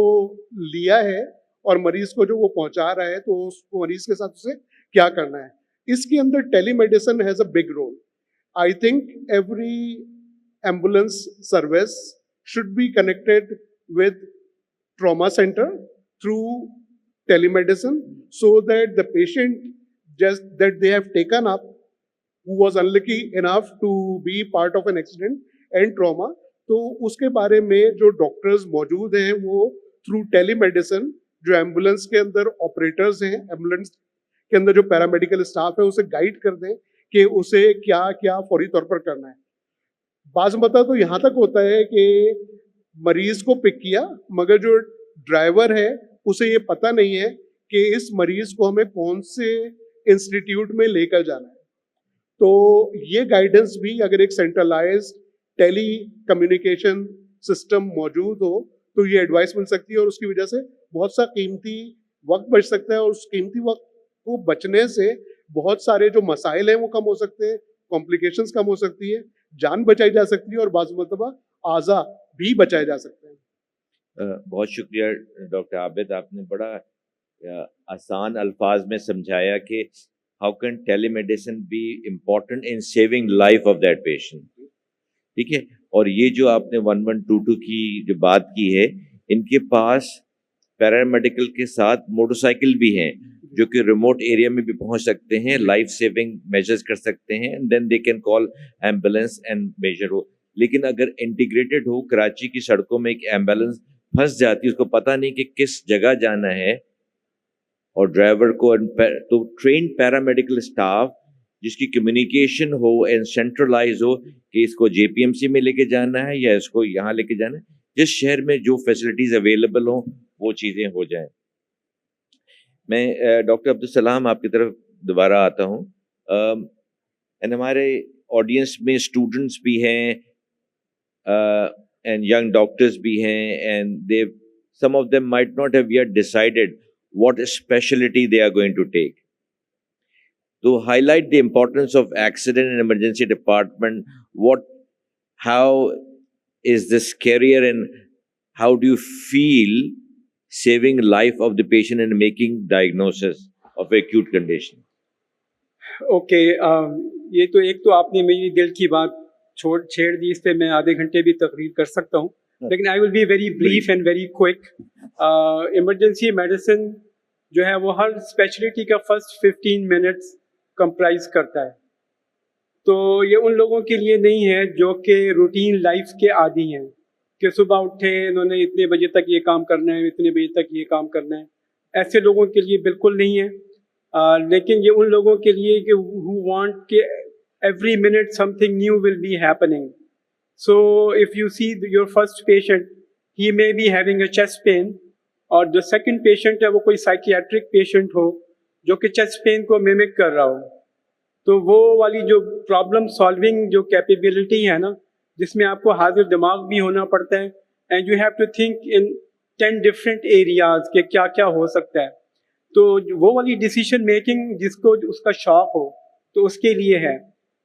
लिया है और मरीज को जो वो पहुंचा रहा है, तो उसको मरीज के साथ उसे क्या करना है. इसके अंदर telemedicine has a big role. I think every ambulance service should be connected with trauma center through telemedicine, so that the patient just that they have taken up, who was unlucky enough to be part of an accident and trauma, तो उसके बारे में जो doctors मौजूद हैं वो through telemedicine, जो ambulance के अंदर ऑपरेटर्स हैं, एम्बुलेंस के अंदर जो पैरामेडिकल स्टाफ है, उसे गाइड कर दें कि उसे क्या क्या फौरी तौर पर करना है. बाज़ मता तो यहाँ तक होता है कि मरीज को पिक किया, मगर जो ड्राइवर है उसे ये पता नहीं है कि इस मरीज को हमें कौन से इंस्टीट्यूट में लेकर जाना है. तो ये गाइडेंस भी अगर एक सेंट्रलाइज्ड टेली कम्युनिकेशन सिस्टम मौजूद हो तो ये एडवाइस मिल सकती है, और उसकी वजह से बहुत सा कीमती वक्त बच सकता है, और उस कीमती वक्त को बचने से बहुत सारे जो मसाइल हैं वो कम हो सकते हैं, कॉम्प्लिकेशंस कम हो सकती है, जान बचाई जा सकती है, और बाज़ मरतबा आज़ा भी बचाए जा सकते हैं. बहुत शुक्रिया डॉक्टर आबिद, आपने बड़ा आसान अल्फाज में समझाया कि how can telemedicine be important in saving life of that patient. ठीक है, और ये जो आपने 1122 की जो बात की है, इनके पास पैरामेडिकल के साथ मोटरसाइकिल भी हैं, جو کہ ریموٹ ایریا میں بھی پہنچ سکتے ہیں, لائف سیونگ میجرز کر سکتے ہیں, and then they can call ambulance and measure ہو. لیکن اگر انٹیگریٹڈ ہو, کراچی کی سڑکوں میں ایک ایمبولینس پھنس جاتی ہے, اس کو پتہ نہیں کہ کس جگہ جانا ہے, اور ڈرائیور کو تو ٹرینڈ پیرامیڈیکل اسٹاف جس کی کمیونیکیشن ہو اینڈ سینٹرلائز ہو کہ اس کو جے پی ایم سی میں لے کے جانا ہے یا اس کو یہاں لے کے جانا ہے, جس شہر میں جو فیسلٹیز اویلیبل ہوں وہ چیزیں ہو جائیں. میں ڈاکٹر عبدالسلام آپ کی طرف دوبارہ آتا ہوں. ہمارے آڈینس میں اسٹوڈنٹس بھی ہیں اینڈ ینگ ڈاکٹرز بھی ہیں, and they some of them might not have yet decided what specialty they are going to take. To highlight the importance of accident and emergency department, how is this career and how do you feel saving life of the patient and making diagnosis of acute condition? Okay, یہ تو ایک تو آپ نے میری دل کی بات چھیڑ دی, اس پہ میں آدھے گھنٹے بھی تقریر کر سکتا ہوں, لیکن I will be very brief and very quick. Emergency medicine جو ہے وہ ہر اسپیشلٹی کا فرسٹ 15 منٹس کمپرائز کرتا ہے. تو یہ ان لوگوں کے لیے نہیں ہے جو کہ روٹین لائف کے عادی ہیں, کہ صبح اٹھے انہوں نے اتنے بجے تک یہ کام کرنا ہے, اتنے بجے تک یہ کام کرنا ہے. ایسے لوگوں کے لیے بالکل نہیں ہے. لیکن یہ ان لوگوں کے لیے کہ who want کہ every minute something new will be happening. So if you see your first patient, he may be having a chest pain, اور جو سیکنڈ پیشنٹ ہے وہ کوئی سائکیاٹرک پیشنٹ ہو جو کہ چیسٹ پین کو میمک کر رہا ہو, تو وہ والی جو پرابلم سالونگ جو کیپیبلٹی ہے نا, جس میں آپ کو حاضر دماغ بھی ہونا پڑتا ہے, and you have to think in 10 different areas کہ کیا کیا ہو سکتا ہے. تو وہ والی ڈیسیشن میکنگ جس کو اس کا شوق ہو تو اس کے لیے ہے.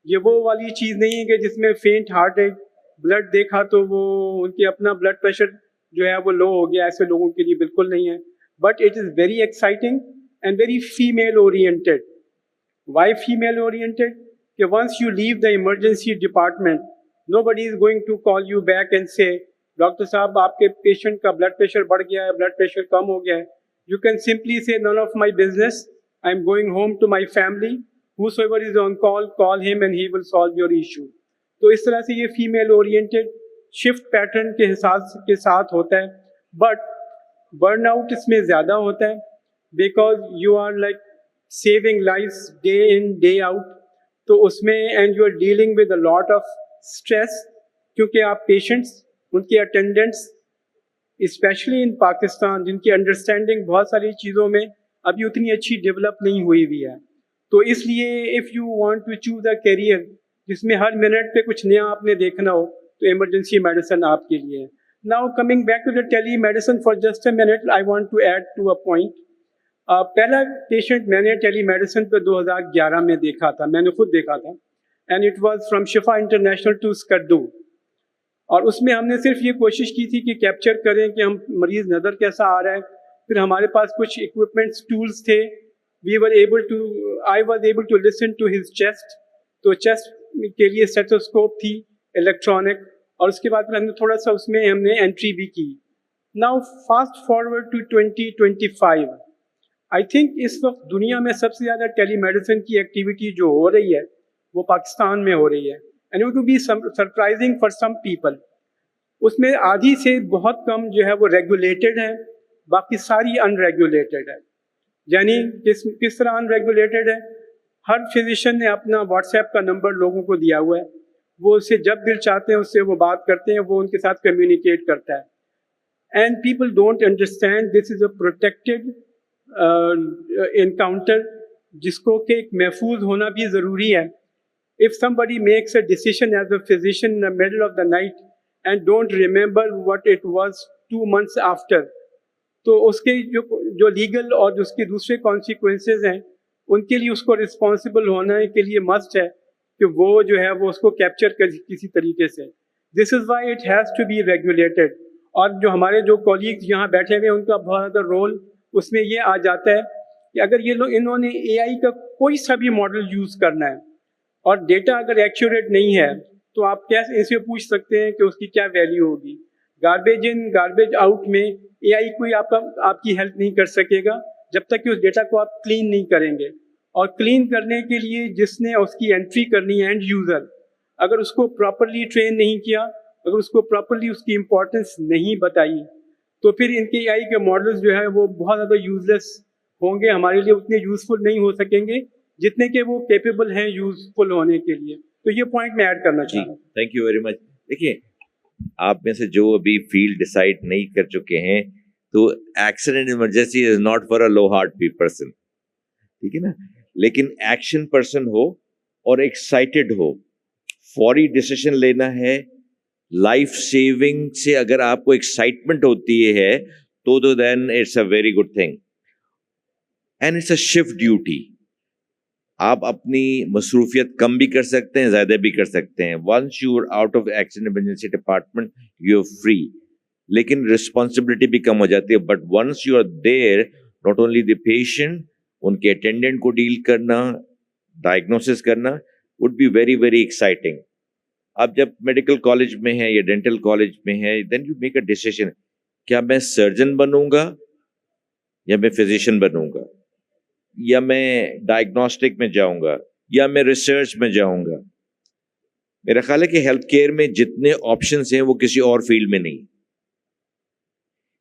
یہ وہ والی چیز نہیں ہے کہ جس میں فینٹ ہارٹ ہے, بلڈ دیکھا تو وہ ان کی اپنا بلڈ پریشر جو ہے وہ لو ہو گیا, ایسے لوگوں کے لیے بالکل نہیں ہے. But it is very exciting and very female oriented. Why female oriented? کہ once you leave the emergency department, nobody is going to call you back and say doctor صاحب آپ کے پیشنٹ کا بلڈ پریشر بڑھ گیا ہے, blood pressure کم ہو گیا ہے. یو کین سمپلی سے none of my business, I am going home to my family, whosoever is on call him and he will solve your issue. تو اس طرح سے یہ فیمیل اورینٹیڈ شفٹ پیٹرن کے حساب کے ساتھ ہوتا ہے. بٹ برن آؤٹ اس میں زیادہ ہوتا ہے, because you are like saving lives day in day out. تو اس میں and you are dealing with a lot of stress, کیونکہ آپ پیشنٹس, ان کے اٹینڈنٹس, اسپیشلی ان پاکستان جن کی انڈرسٹینڈنگ بہت ساری چیزوں میں ابھی اتنی اچھی ڈیولپ نہیں ہوئی ہے. تو اس لیے if you want to choose a career جس میں ہر منٹ پہ کچھ نیا آپ نے دیکھنا ہو, تو ایمرجنسی میڈیسن آپ کے لیے ہے. Now coming back to the telemedicine for just a minute, I want to add to a point. پہلا پیشنٹ میں نے ٹیلی میڈیسن پہ 2011 میں دیکھا تھا, میں نے خود دیکھا تھا, اینڈ اٹ واز فرام شفا انٹرنیشنل ٹو اسکردو. اور اس میں ہم نے صرف یہ کوشش کی تھی کہ کیپچر کریں کہ ہم مریض نظر کیسا آ رہا ہے. پھر ہمارے پاس کچھ اکوپمنٹس ٹولس تھے, I was able to listen to his chest. تو چیسٹ کے لیے سیٹوسکوپ تھی الیکٹرانک, اور اس کے بعد ہم نے تھوڑا سا اس میں ہم نے انٹری بھی کی. Now fast forward to 2025, I think اس وقت دنیا میں سب سے زیادہ ٹیلی میڈیسن کی ایکٹیویٹی جو ہو رہی ہے وہ پاکستان میں ہو رہی ہے. And it will be surprising for some people. اس میں آدھی سے بہت کم جو ہے وہ ریگولیٹڈ ہے, باقی ساری ان ریگولیٹڈ ہے. یعنی کس طرح ان ریگولیٹڈ ہے؟ ہر فزیشین نے اپنا واٹس ایپ کا نمبر لوگوں کو دیا ہوا ہے, وہ اسے جب دل چاہتے ہیں اس سے وہ بات کرتے ہیں, وہ ان کے ساتھ کمیونیکیٹ کرتا ہے. And people don't understand this is a protected encounter, جس کو کہ ایک محفوظ ہونا بھی ضروری ہے. If somebody makes a decision as a physician in the middle of the night and don't remember what it was 2 months after, تو اس کے جو لیگل اور اس کے دوسرے کانسیکوینسز ہیں ان کے لیے اس کو رسپانسبل ہونے کے لیے مسٹ ہے کہ وہ جو ہے وہ اس کو کیپچر کر کسی طریقے سے. This is why it has to be regulated. اور جو ہمارے جو کولیگز یہاں بیٹھے ہوئے ہیں ان کا بہت زیادہ رول اس میں یہ آ جاتا ہے کہ اگر یہ لوگ انہوں نے اے آئی کا کوئی سا بھی ماڈل یوز کرنا ہے اور ڈیٹا اگر ایکوریٹ نہیں ہے تو آپ کیسے اسے پوچھ سکتے ہیں کہ اس کی کیا ویلیو ہوگی. گاربیج ان گاربیج آؤٹ میں اے آئی کوئی آپ کی ہیلپ نہیں کر سکے گا. جب تک کہ اس ڈیٹا کو آپ کلین نہیں کریں گے. اور کلین کرنے کے لیے جس نے اس کی انٹری کرنی ہے اینڈ یوزر, اگر اس کو پراپرلی ٹرین نہیں کیا, اگر اس کو پراپرلی اس کی امپورٹنس نہیں بتائی, تو پھر ان کے AI کے ماڈلز جو ہے وہ بہت زیادہ یوزلیس ہوں گے, ہمارے لیے اتنے یوزفل نہیں ہو سکیں گے جتنے کہ وہ کیپیبل ہیں یوزفل ہونے کے لیے. تو یہ پوائنٹ میں ایڈ کرنا چاہوں گا. Thank you very much. دیکھیے, آپ میں سے جو ابھی فیلڈ ڈیسائڈ نہیں کر چکے ہیں, تو accident emergency is not for a low heart person, ٹھیک ہے نا, لیکن ایکشن پرسن ہو اور ایکسائٹیڈ ہو, فوری ڈیسیشن لینا ہے, لائف سیونگ سے اگر آپ کو ایکسائٹمنٹ ہوتی ہے تو then it's a very good thing and it's a shift duty. آپ اپنی مصروفیت کم بھی کر سکتے ہیں, زیادہ بھی کر سکتے ہیں. Once you are out of accident emergency department you are free, لیکن رسپانسبلٹی بھی کم ہو جاتی ہے. But once you are there, not only the patient, ان کے اٹینڈنٹ کو ڈیل کرنا, ڈائگنوسس کرنا would be very very exciting. آپ جب میڈیکل کالج میں ہیں یا ڈینٹل کالج میں ہیں, then you make a decision, کیا میں سرجن بنوں گا یا میں فزیشین بنوں گا, یا میں ڈائگنوسٹک میں جاؤں گا, یا میں ریسرچ میں جاؤں گا. میرا خیال ہے کہ ہیلتھ کیئر میں جتنے آپشنس ہیں وہ کسی اور فیلڈ میں نہیں.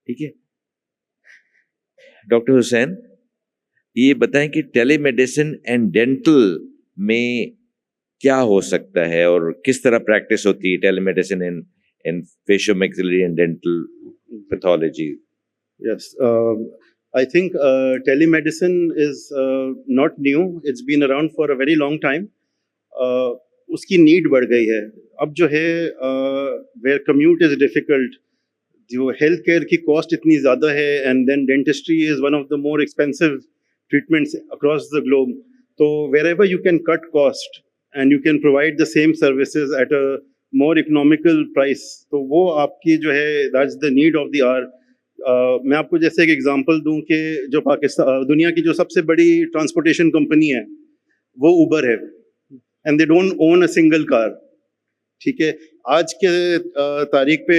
ٹھیک ہے ڈاکٹر حسین, یہ بتائیں کہ ٹیلی میڈیسن اینڈ ڈینٹل میں کیا ہو سکتا ہے اور کس طرح پریکٹس ہوتی ہے telemedicine in facio maxillary and dental pathology. Yes, I think telemedicine is not new. It's been around for a very long time. اس کی نیڈ بڑھ گئی ہے. اب جو ہے where commute is difficult, جو ہیلتھ کیئر کی کاسٹ اتنی زیادہ ہے, and then dentistry is one of the more expensive treatments across the globe. تو wherever you can cut cost and you can provide the same services at a more economical price, تو وہ آپ کی جو ہے that's the need of the hour. میں آپ کو جیسے ایک ایگزامپل دوں کہ جو پاکستان دنیا کی جو سب سے بڑی ٹرانسپورٹیشن کمپنی ہے وہ اوبر ہے, and they don't own a single car. ٹھیک ہے, آج کے تاریخ پہ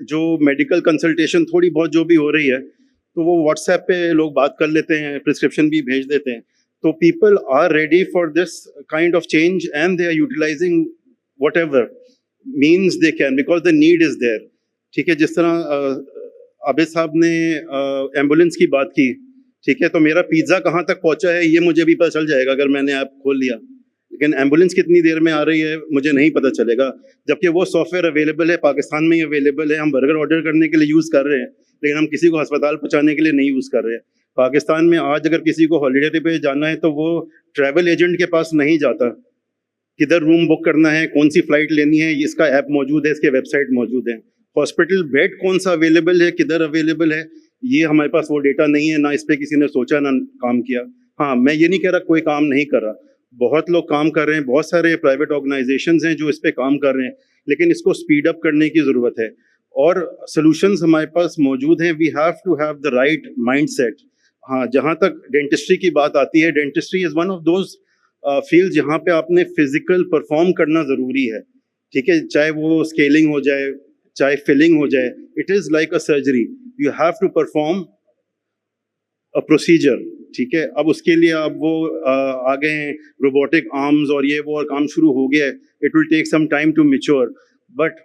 جو میڈیکل کنسلٹیشن تھوڑی بہت جو بھی ہو رہی ہے, تو وہ واٹس ایپ پہ لوگ بات کر لیتے ہیں, پرسکرپشن بھی بھیج دیتے ہیں. تو people are ready for this kind of change and they are utilising whatever means they can, because the need is there. ٹھیک ہے, جس طرح عابد صاحب نے ایمبولینس کی بات کی, ٹھیک ہے, تو میرا پیزا کہاں تک پہنچا ہے یہ مجھے بھی پتہ چل جائے گا اگر میں نے ایپ کھول لیا, لیکن ایمبولینس کتنی دیر میں آ رہی ہے مجھے نہیں پتہ چلے گا. جبکہ وہ سافٹ ویئر اویلیبل ہے, پاکستان میں ہی اویلیبل ہے, ہم برگر آرڈر کرنے کے لیے یوز کر رہے ہیں, لیکن ہم کسی کو ہسپتال پہنچانے کے لیے نہیں یوز کر رہے ہیں. پاکستان میں آج اگر کسی کو ہالیڈے پہ جانا ہے تو وہ ٹریول ایجنٹ کے پاس نہیں جاتا, کدھر روم بک کرنا ہے, کون سی فلائٹ لینی ہے, اس کا ایپ موجود ہے, اس کے ویب سائٹ موجود ہے. ہاسپٹل بیڈ کون سا اویلیبل ہے, کدھر اویلیبل ہے, یہ ہمارے پاس وہ ڈیٹا نہیں ہے, نہ اس پہ کسی نے سوچا نہ کام کیا. ہاں, میں یہ نہیں کہہ رہا کوئی کام نہیں کر رہا, بہت لوگ کام کر رہے ہیں, بہت سارے پرائیویٹ آرگنائزیشنز ہیں جو اس پہ کام کر رہے ہیں, لیکن اس کو اسپیڈ اپ کرنے کی ضرورت ہے, اور سولوشنز ہمارے پاس موجود ہیں. We have to have the right mindset. ہاں, جہاں تک ڈینٹسٹری کی بات آتی ہے, dentistry is one of those field جہاں پہ آپ نے فزیکل پرفارم کرنا ضروری ہے. ٹھیک ہے, چاہے وہ اسکیلنگ ہو جائے, چاہے فلنگ ہو جائے, it is like a surgery, you have to perform a procedure. ٹھیک ہے, اب اس کے لیے اب وہ آگے ہیں روبوٹک آرمز اور یہ وہ کام شروع ہو گیا ہے. It will take some time to mature, but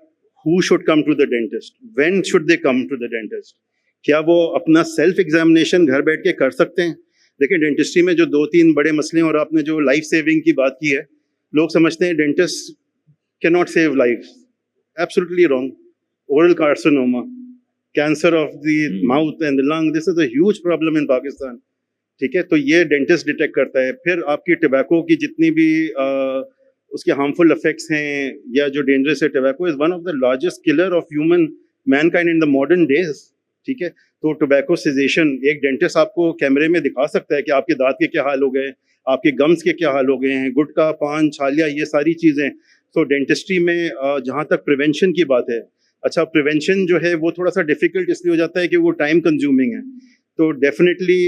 who should come to the dentist, when should they come to the dentist? کیا وہ اپنا سیلف ایگزامینیشن گھر بیٹھ کے کر سکتے ہیں؟ دیکھیں, ڈینٹسٹری میں جو 2-3 بڑے مسئلے ہیں, اور آپ نے جو لائف سیونگ کی بات کی ہے, لوگ سمجھتے ہیں ڈینٹسٹ کی not save life. Absolutely wrong. Oral carcinoma, cancer of the mouth and the lung, this is a huge problem in Pakistan. ٹھیک ہے, تو یہ ڈینٹسٹ ڈیٹیکٹ کرتا ہے. پھر آپ کی ٹبیکو کی جتنی بھی اس کے ہارمفل افیکٹس ہیں یا جو ڈینجرس ہے, tobacco is one of the largest killer of human mankind in the modern days. ٹھیک ہے, تو ٹوبیکو سیزیشن ایک ڈینٹسٹ آپ کو کیمرے میں دکھا سکتا ہے کہ آپ کے دانت کے کیا حال ہو گئے, آپ کے گمس کے کیا حال ہو گئے ہیں, گٹکا, پان, چھالیا, یہ ساری چیزیں. تو ڈینٹسٹری میں جہاں تک پریونشن کی بات ہے, اچھا پریونشن جو ہے وہ تھوڑا سا ڈیفیکلٹ اس لیے ہو جاتا ہے کہ وہ ٹائم کنزیومنگ ہے. تو definitely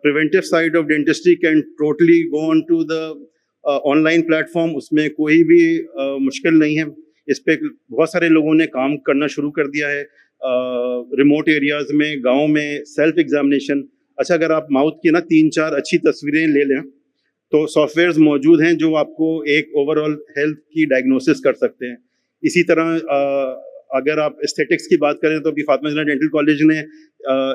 preventive side of dentistry can totally go on to the online platform. اس میں کوئی بھی مشکل نہیں ہے. اس پہ بہت سارے لوگوں نے کام کرنا شروع کر دیا ہے ریموٹ ایریاز میں, گاؤں میں, سیلف ایگزامینیشن. اچھا اگر آپ ماؤتھ کی نا 3-4 اچھی تصویریں لے لیں تو سافٹ ویئرز موجود ہیں جو آپ کو ایک اوور آل ہیلتھ کی ڈائگنوسس کر سکتے ہیں. اسی طرح اگر آپ استھیٹکس کی بات کریں تو ابھی فاطمہ جناح ڈینٹل کالج نے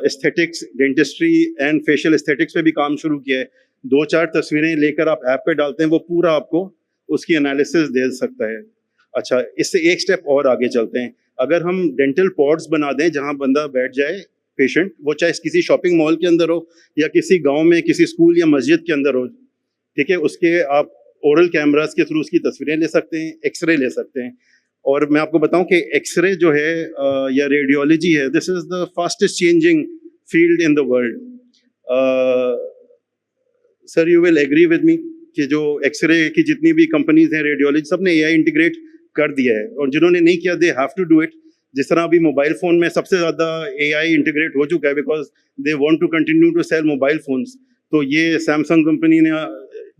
aesthetics, dentistry and facial aesthetics پہ بھی کام شروع کیا ہے. 2-4 تصویریں لے کر آپ ایپ پہ ڈالتے ہیں, وہ پورا آپ کو اس کی انالیسس دے سکتا ہے. اچھا اس سے ایک سٹیپ اور آگے چلتے ہیں. اگر ہم ڈینٹل پوڈس بنا دیں جہاں بندہ بیٹھ جائے پیشنٹ, وہ چاہے کسی شاپنگ مال کے اندر ہو یا کسی گاؤں میں کسی اسکول یا مسجد کے اندر ہو, ٹھیک ہے, اس کے آپ اورل کیمراز کے تھرو اس کی تصویریں لے سکتے ہیں, ایکس رے لے سکتے ہیں. اور میں آپ کو بتاؤں کہ ایکس رے جو ہے یا ریڈیولوجی ہے, this is the fastest changing field in the world. Sir you will agree with me کہ جو ایکس رے کی جتنی بھی کمپنیز ہیں ریڈیولوجی, سب نے اے آئی انٹیگریٹ کر دیا ہے, اور جنہوں نے نہیں کیا they have to do it. جس طرح ابھی موبائل فون میں سب سے زیادہ اے آئی انٹیگریٹ ہو چکا ہے because they want to continue to sell mobile phones. تو یہ سیمسنگ کمپنی نے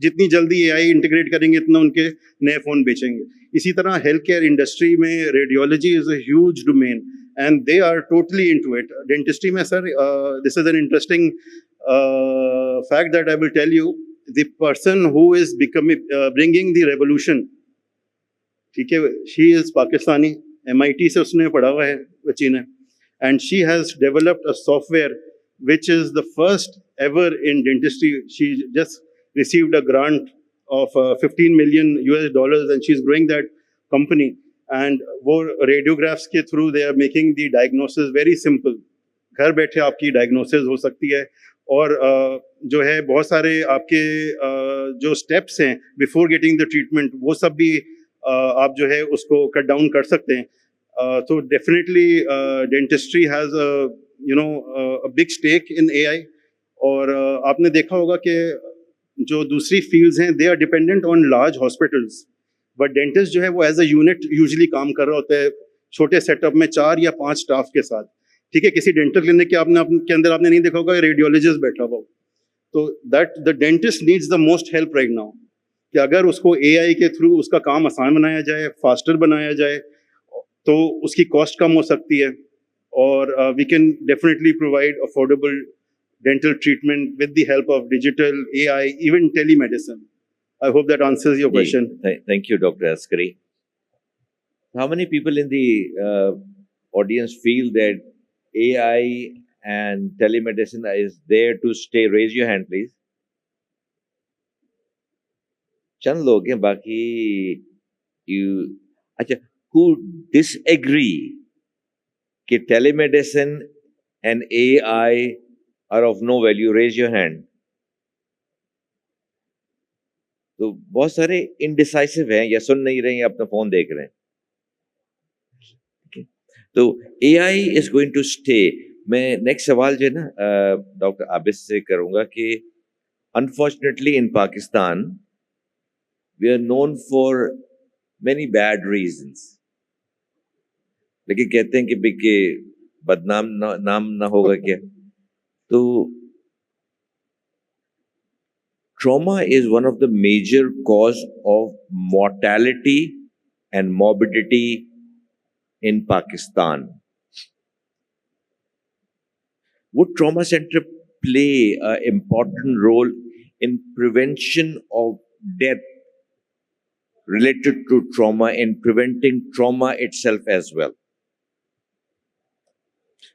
جتنی جلدی اے آئی انٹیگریٹ کریں گے اتنا ان کے نئے فون بیچیں گے. اسی طرح ہیلتھ کیئر انڈسٹری میں radiology is a huge domain and they are totally into it. Dentistry میں sir this is an interesting fact that I will tell you, the person who is bringing the revolution, ٹھیک ہے, she is Pakistani, MIT سے اس نے پڑھا ہوا ہے بچی نے, and she has developed a software which is the first ever in dentistry. She just received a grant of $15 million and she is growing that company. And وہ radiographs کے through they are making the diagnosis very simple. گھر بیٹھے آپ کی diagnosis ہو سکتی ہے, اور جو ہے بہت سارے آپ کے جو اسٹیپس ہیں بیفور گیٹنگ دا ٹریٹمنٹ وہ سب بھی آپ جو ہے اس کو کٹ ڈاؤن کر سکتے ہیں. تو definitely dentistry has big stake in A I. اور آپ نے دیکھا ہوگا کہ جو دوسری فیلڈز ہیں they are dependent on large hospitals, but dentist جو ہے وہ ایز اے یونٹ یوزلی کام کر رہا ہوتا ہے چھوٹے سیٹ اپ میں 4 یا 5 اسٹاف کے ساتھ. ٹھیک ہے, کسی ڈینٹل کلینک کے اندر آپ نے نہیں دیکھا ہوگا ریڈیولوجسٹ بیٹھا ہوا. تو that the dentist needs the most help right now, کہ اگر اس کو اے آئی کے تھرو اس کا کام آسان بنایا جائے, فاسٹر بنایا جائے, تو اس کی کاسٹ کم ہو سکتی ہے, اور we can definitely provide affordable dental treatment with the help of digital, AI, even telemedicine. I hope that answers your question. Thank you, Dr. Askari. How many people in the audience feel that AI and telemedicine is there to stay? Raise your hand, please. Chand log hain, baki who disagree कि telemedicine and AI are of no value? Raise your hand. تو بہت سارے indecisive ہیں یا سن نہیں رہے ہیں یا اپنا فون دیکھ رہے ہیں. تو اے آئی از گوئنگ ٹو اسٹے. میں نیکسٹ سوال جو ہے نا ڈاکٹر عابد سے کروں گا کہ unfortunately in Pakistan we are known for many bad reasons, لیکن کہتے ہیں کہ بدنام نام نہ ہوگا کیا. تو trauma is one of the major cause of mortality and morbidity in Pakistan. Would trauma center play an important role in prevention of death related to trauma, in preventing trauma itself as well?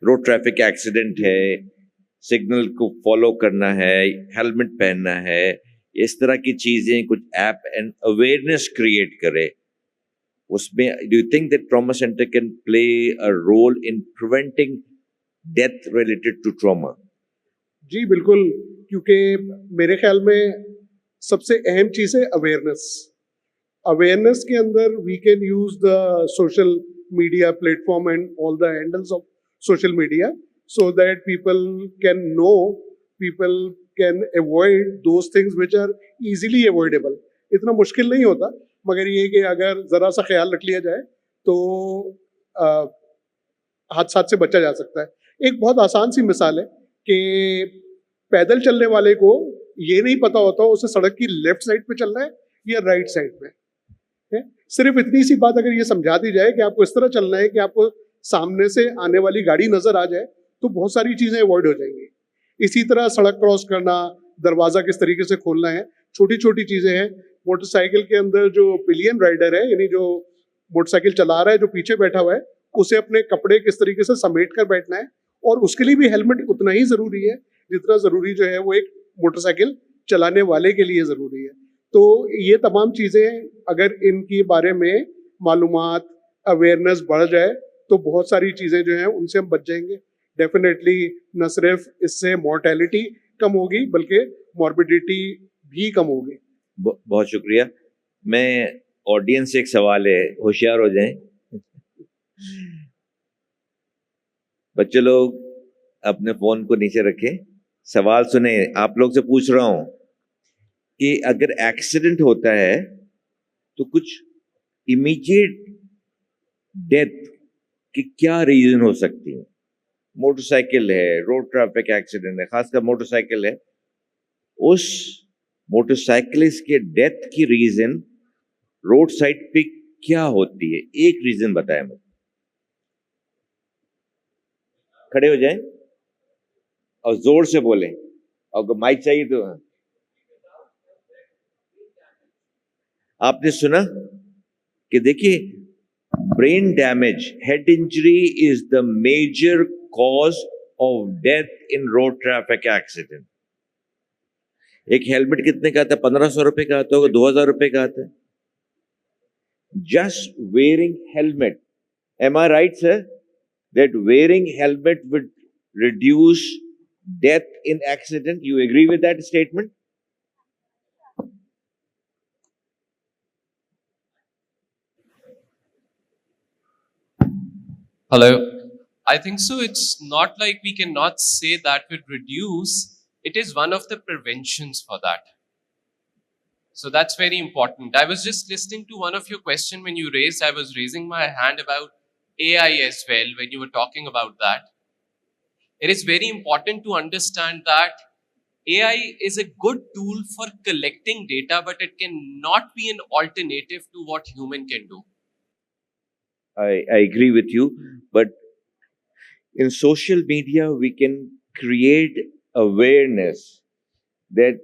Road traffic accident hai, signal کو follow کرنا ہے, helmet پہننا ہے, اس طرح کی چیزیں کچھ app and awareness create کرے, اس میں do you think that trauma centre can play a role in preventing death related to trauma? جی بالکل, کیونکہ میرے خیال میں سب سے اہم چیز ہے اویئرنیس. اویئرنیس کے اندر we can use the social media platform and all the handles of social media, so that people can know, people can avoid those things which are easily avoidable. اتنا مشکل نہیں ہوتا, مگر یہ کہ اگر ذرا سا خیال رکھ لیا جائے تو حادثات سے بچا جا سکتا ہے. ایک بہت آسان سی مثال ہے کہ پیدل چلنے والے کو یہ نہیں پتا ہوتا اسے سڑک کی لیفٹ سائڈ پہ چلنا ہے یا رائٹ سائڈ پہ. صرف اتنی سی بات اگر یہ سمجھا دی جائے کہ آپ کو اس طرح چلنا ہے کہ آپ کو سامنے سے آنے والی گاڑی نظر آ جائے تو بہت ساری چیزیں اوائڈ ہو جائیں گی. اسی طرح سڑک کراس کرنا, دروازہ کس طریقے سے کھولنا ہے, چھوٹی چھوٹی چیزیں ہیں. موٹر سائیکل کے اندر جو پلین رائڈر ہے, یعنی جو موٹر سائیکل چلا رہا ہے, جو پیچھے بیٹھا ہوا ہے, اسے اپنے کپڑے کس طریقے سے سمیٹ کر بیٹھنا ہے, اور اس کے لیے بھی ہیلمٹ اتنا ہی ضروری ہے جتنا ضروری جو ہے وہ ایک موٹر سائیکل چلانے والے کے لیے ضروری ہے. تو یہ تمام چیزیں اگر ان کے بارے میں معلومات, اویئرنیس بڑھ جائے تو بہت ساری چیزیں جو ہیں ان سے ہم بچ جائیں گے. ڈیفینیٹلی نہ صرف اس سے مورٹیلٹی کم ہوگی بلکہ موربیڈیٹی بھی کم ہوگی. بہت شکریہ. میں آڈینس سے ایک سوال ہے, ہوشیار ہو جائیں بچے لوگ, اپنے فون کو نیچے رکھیں, سوال سنیں. آپ لوگ سے پوچھ رہا ہوں کہ اگر ایکسیڈنٹ ہوتا ہے تو کچھ امیجیٹ ڈیتھ کی کیا ریزن ہو سکتی ہے؟ موٹر سائیکل ہے, روڈ ٹریفک ایکسیڈنٹ ہے, خاص کر موٹر سائیکل ہے, اس موٹر سائیکلسٹ کے ڈیتھ کی ریزن روڈ سائڈ پہ کیا ہوتی ہے؟ ایک ریزن بتائیں مجھے. کھڑے ہو جائیں اور زور سے بولیں, اور مائک چاہیے تو. آپ نے سنا کہ دیکھیے, brain damage, head injury is the major cause of death in road traffic accident. ایک ہیلمٹ کتنے کا آتا ہے؟ 1500 روپے کا آتا ہوگا, 2000 روپے کا آتا ہے. Just wearing helmet. Am I right, sir, that wearing helmet would reduce death in accident? You agree with that statement? Hello. I think so. It's not like we cannot say that would reduce. It is one of the preventions for that. So that's very important. I was just listening to one of your questions when you raised, I was raising my hand about AI as well when you were talking about that. It is very important to understand that AI is a good tool for collecting data, but it cannot be an alternative to what human can do. I agree with you, but in social media we can create awareness that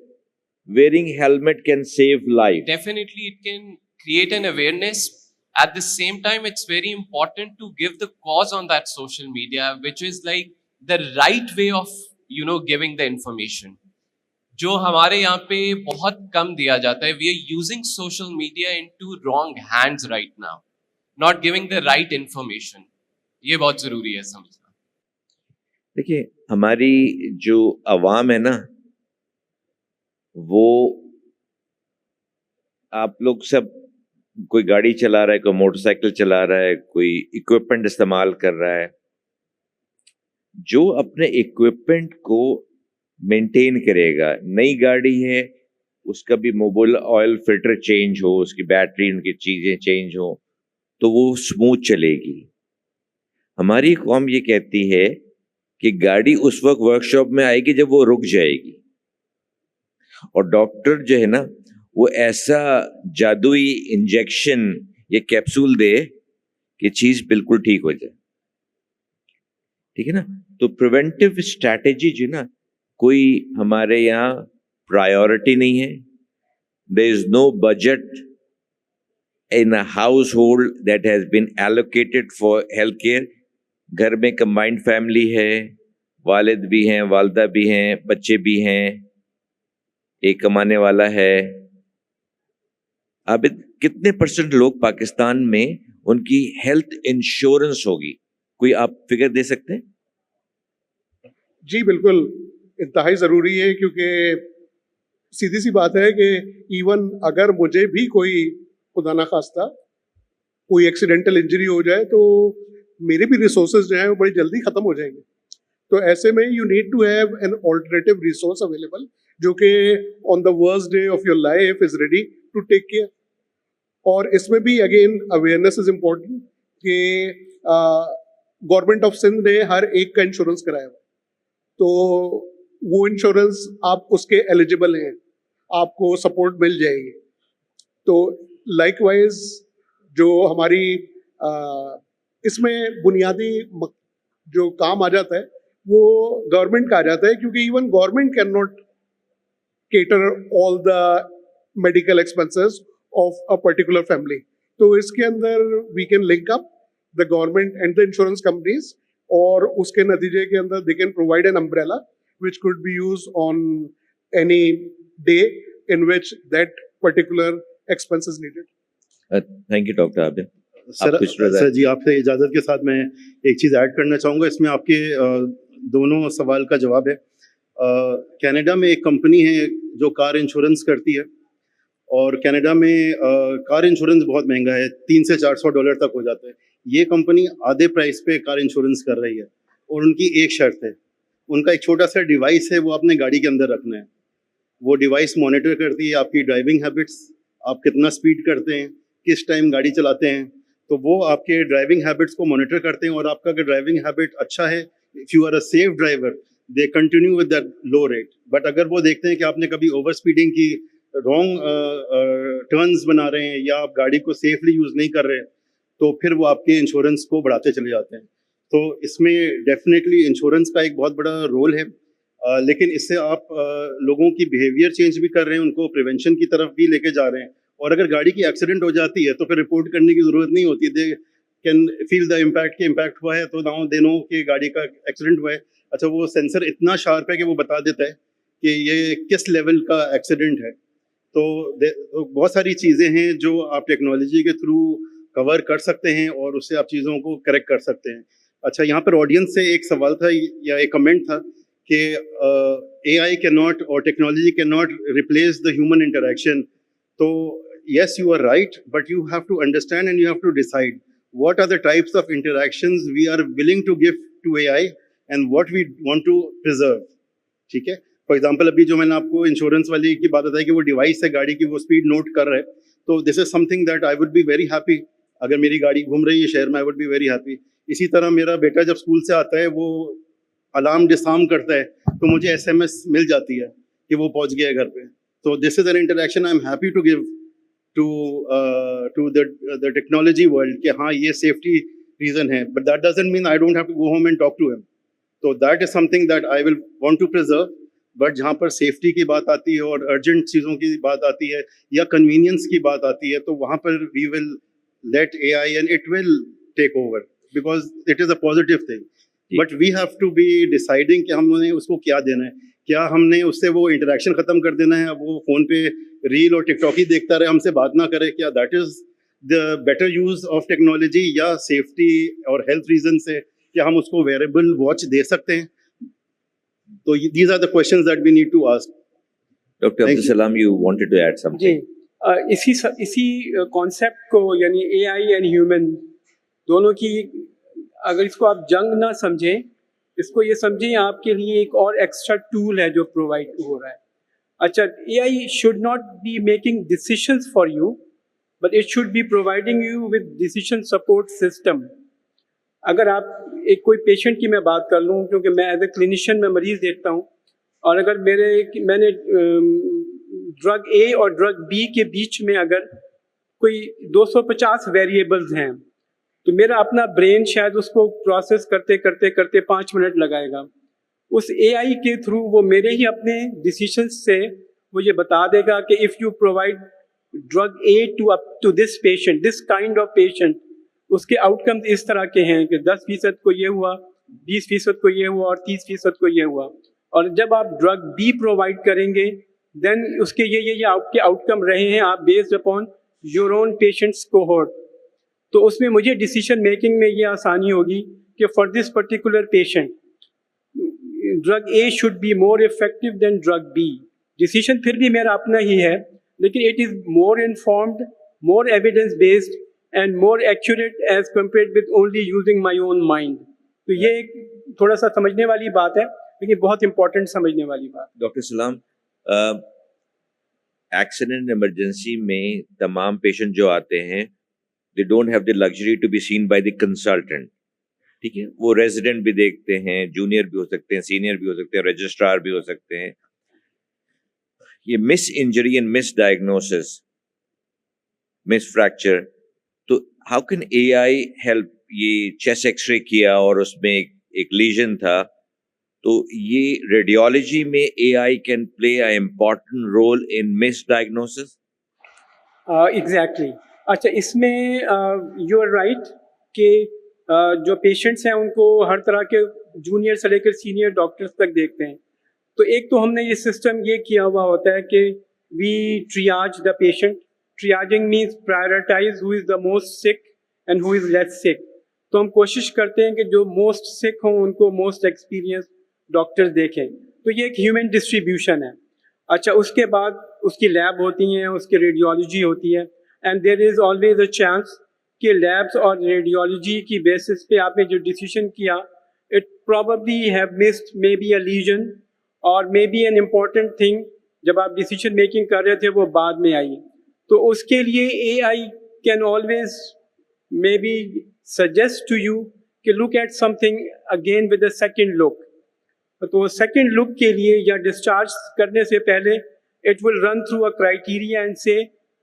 wearing helmet can save life. Definitely it can create an awareness. At the same time, it's very important to give the cause on that social media, which is like the right way of, giving the information. جو ہمارے یہاں پہ بہت کم دیا جاتا ہے. We are using social media into wrong hands right now. Not giving the right information. یہ بہت ضروری ہے سمجھنا. دیکھیے, ہماری جو عوام ہے نا, وہ آپ لوگ سب, کوئی گاڑی چلا رہا ہے, کوئی موٹر سائیکل چلا رہا ہے, کوئی اکوپمنٹ استعمال کر رہا ہے. جو اپنے اکوپمنٹ کو مینٹین کرے گا, نئی گاڑی ہے اس کا بھی موبائل آئل فلٹر چینج ہو, اس کی بیٹری, ان کی چیزیں چینج ہو, تو وہ اسموتھ چلے گی. ہماری قوم یہ کہتی ہے کہ گاڑی اس وقت ورک شاپ میں آئے گی جب وہ رک جائے گی, اور ڈاکٹر جو ہے نا وہ ایسا جادوئی انجیکشن یا کیپسول دے کہ چیز بالکل ٹھیک ہو جائے. ٹھیک ہے نا. تو پریونٹیو اسٹریٹجی جو نا, کوئی ہمارے یہاں پرائیورٹی نہیں ہے. دیر از نو budget in a household that has been allocated for healthcare. گھر میں کمبائنڈ فیملی ہے, والد بھی ہیں, والدہ بھی ہیں, بچے بھی ہیں, ایک کمانے والا ہے. اب کتنے % لوگ پاکستان میں ان کی ہیلتھ انشورنس ہوگی؟ کوئی آپ فگر دے سکتے ہیں؟ جی بالکل, انتہائی ضروری ہے, کیونکہ سیدھی سی بات ہے کہ ایون اگر مجھے بھی کوئی خدا نہ خواستہ کوئی ایکسیڈنٹل انجری ہو جائے تو میرے بھی ریسورسز جو ہیں وہ بڑی جلدی ختم ہو جائیں گے. تو ایسے میں you need to have an alternative resource available جو کہ on the worst day of your life is ready to take care. اور اس میں بھی اگین اویئرنیس از امپورٹنٹ کہ گورنمنٹ آف سندھ نے ہر ایک کا انشورنس کرایا ہوا, تو وہ انشورنس آپ اس کے ایلیجیبل ہیں, آپ کو سپورٹ مل جائے گی. تو لائک وائز جو ہماری اس میں بنیادی جو کام آ جاتا ہے वो गवर्नमेंट का आ जाता है, क्योंकि even government can not cater all the medical expenses of a particular family. तो इसके अंदर we can link up the government and the insurance companies, और उसके नतीजे के अंदर they can provide an umbrella which could be used on any day in which that particular expense is needed. Thank you, Dr. Abid. Sir जी, आपसे इजाजत के साथ मैं एक चीज ऐड करना चाहूँगा. इसमें आपके दोनों सवाल का जवाब है. कनाडा में एक कंपनी है जो कार इंश्योरेंस करती है, और कनाडा में कार इंश्योरेंस बहुत महंगा है, $300 से $400 तक हो जाता है. ये कंपनी आधे प्राइस पे कार इंश्योरेंस कर रही है, और उनकी एक शर्त है, उनका एक छोटा सा डिवाइस है, वो अपने गाड़ी के अंदर रखना है. वो डिवाइस मॉनिटर करती है आपकी ड्राइविंग हैबिट्स, आप कितना स्पीड करते हैं, किस टाइम गाड़ी चलाते हैं, तो वो आपके ड्राइविंग हैबिट्स को मॉनिटर करते हैं. और आपका अगर ड्राइविंग हैबिट अच्छा है, if you are a safe driver, they continue with that low rate. But अगर वो देखते हैं कि आपने कभी ओवर स्पीडिंग की, रॉन्ग टर्न्स बना रहे हैं, या आप गाड़ी को सेफली यूज़ नहीं कर रहे हैं, तो फिर वो आपके इंश्योरेंस को बढ़ाते चले जाते हैं. तो इसमें डेफिनेटली इंश्योरेंस का एक बहुत बड़ा रोल है. लेकिन इससे आप लोगों की बिहेवियर चेंज भी कर रहे हैं, उनको प्रिवेंशन की तरफ भी लेके जा रहे हैं. और अगर गाड़ी की एक्सीडेंट हो जाती है तो फिर रिपोर्ट करने की ज़रूरत नहीं होती. They can feel the impact कि इम्पैक्ट हुआ है, तो नाउ दे नो कि गाड़ी का एक्सीडेंट हुआ है. अच्छा, वो सेंसर इतना शार्प है कि वो बता देता है कि ये किस लेवल का एक्सीडेंट है. तो बहुत सारी चीज़ें हैं जो आप टेक्नोलॉजी के थ्रू कवर कर सकते हैं, और उससे आप चीज़ों को करेक्ट कर सकते हैं. अच्छा, यहाँ पर ऑडियंस से एक सवाल था या एक कमेंट था कि AI कैन नॉट, और technology can not replace the human interaction. तो yes, you are right, but you have to understand and you have to decide what are the types of interactions we are willing to give to AI and what we want to preserve. ठीक है. For example, अभी जो मैंने आपको insurance वाली की बात बताई कि वो डिवाइस है गाड़ी की, वो स्पीड नोट कर रहा है, तो this is something that I would be very happy. अगर मेरी गाड़ी घूम रही है शहर में, I would be very happy. इसी तरह मेरा बेटा जब स्कूल से आता है, वो अलार्म डिसार्म करता है, तो मुझे SMS मिल जाती है कि वो पहुंच गया है घर पे. तो this is an interaction I am happy to give to the technology world कि हाँ ये safety reason है, but that doesn't mean I don't have to go home and talk to him. So that is something that I will want to preserve. But जहाँ पर safety की बात आती है और urgent चीज़ों की बात आती है या convenience की बात आती है, तो वहाँ पर we will let AI and it will take over because it is a positive thing. But we have to be deciding कि हमने उसको क्या देना है. क्या हमने उससे वो इंटरेक्शन खत्म कर देना है, वो फोन पे रील और टिकटॉक ही देखता रहे, हमसे बात ना करे, क्या that is the better use of technology? या सेफ्टी और हेल्थ रीजन से क्या हम उसको वेरेबल वॉच दे सकते हैं? तो these are the questions that we need to ask. Doctor Abdul Salam, you wanted to add something? जी, इसी कॉन्सेप्ट को, यानी AI एंड ह्यूमन दोनों की, अगर इसको आप जंग ना समझें, इसको ये समझें आपके लिए एक और एक्स्ट्रा टूल है जो प्रोवाइड हो रहा है. अच्छा, AI should not be making decisions for you, but it should be providing you with decision support system. अगर आप एक कोई पेशेंट की मैं बात कर लूँ, क्योंकि मैं एज ए क्लिनिशियन में मरीज देखता हूँ, और अगर मैंने ड्रग A और ड्रग B के बीच में अगर कोई 250 वेरिएबल्स हैं, तो मेरा अपना ब्रेन शायद उसको प्रोसेस करते करते करते 5 मिनट लगाएगा. उस AI के थ्रू वो मेरे ही अपने डिसीजंस से वो ये बता देगा कि if you provide drug A to this patient, this kind of patient, उसके आउटकम्स इस तरह के हैं कि 10% को ये हुआ, 20% को ये हुआ और 30% को ये हुआ. और जब आप ड्रग B प्रोवाइड करेंगे, देन उसके ये आपके आउटकम रहे हैं, आप based upon your own patients cohort. तो उसमें मुझे डिसीजन मेकिंग में ये आसानी होगी कि for this particular patient drug A should be more effective than drug B. Decision फिर भी मेरा अपना ही है, लेकिन it is more informed, more evidence based and more accurate as compared with only using my own mind. तो ये एक थोड़ा सा समझने वाली बात है, लेकिन बहुत इंपॉर्टेंट समझने वाली बात. डॉक्टर सलाम, एक्सीडेंट इमरजेंसी में तमाम पेशेंट जो आते हैं, they don't have the luxury to be seen by the consultant. ठीक है, वो रेजिडेंट भी देखते हैं, जूनियर भी हो सकते हैं, सीनियर भी हो सकते हैं, रजिस्ट्रार भी हो सकते हैं. ये miss injury and miss diagnosis, miss fracture, तो हाउ कैन AI हेल्प? ये चेस्ट एक्सरे किया और उसमें एक लीजन था, تو یہ ریڈیولوجی میں A I can play a important role in misdiagnosis. Exactly. اچھا, اس میں یو آر رائٹ کہ جو پیشنٹس ہیں ان کو ہر طرح کے جونیئر سے لے کر سینئر ڈاکٹرس تک دیکھتے ہیں. تو ایک تو ہم نے یہ سسٹم یہ کیا ہوا ہوتا ہے کہ we triage the patient. Triaging means prioritise who is the most sick and who is less sick. تو ہم کوشش کرتے ہیں کہ جو موسٹ سک ہوں ان کو موسٹ ایکسپیرئنس ڈاکٹرز دیکھیں. تو یہ ایک ہیومن ڈسٹریبیوشن ہے. اچھا, اس کے بعد اس کی لیب ہوتی ہیں, اس کی ریڈیولوجی ہوتی ہے, and there is always a chance کہ لیبس اور ریڈیولوجی کی بیسس پہ آپ نے جو ڈیسیشن کیا it probably have missed may be a lesion or may be an important thing جب آپ ڈیسیشن میکنگ کر رہے تھے وہ بعد میں آئی. تو اس کے لیے A I can always may be suggest to you کہ look at something again with a second look. تو سیکنڈ لک کے لیے یا ڈسچارج کرنے سے پہلے it will run through a criteria and say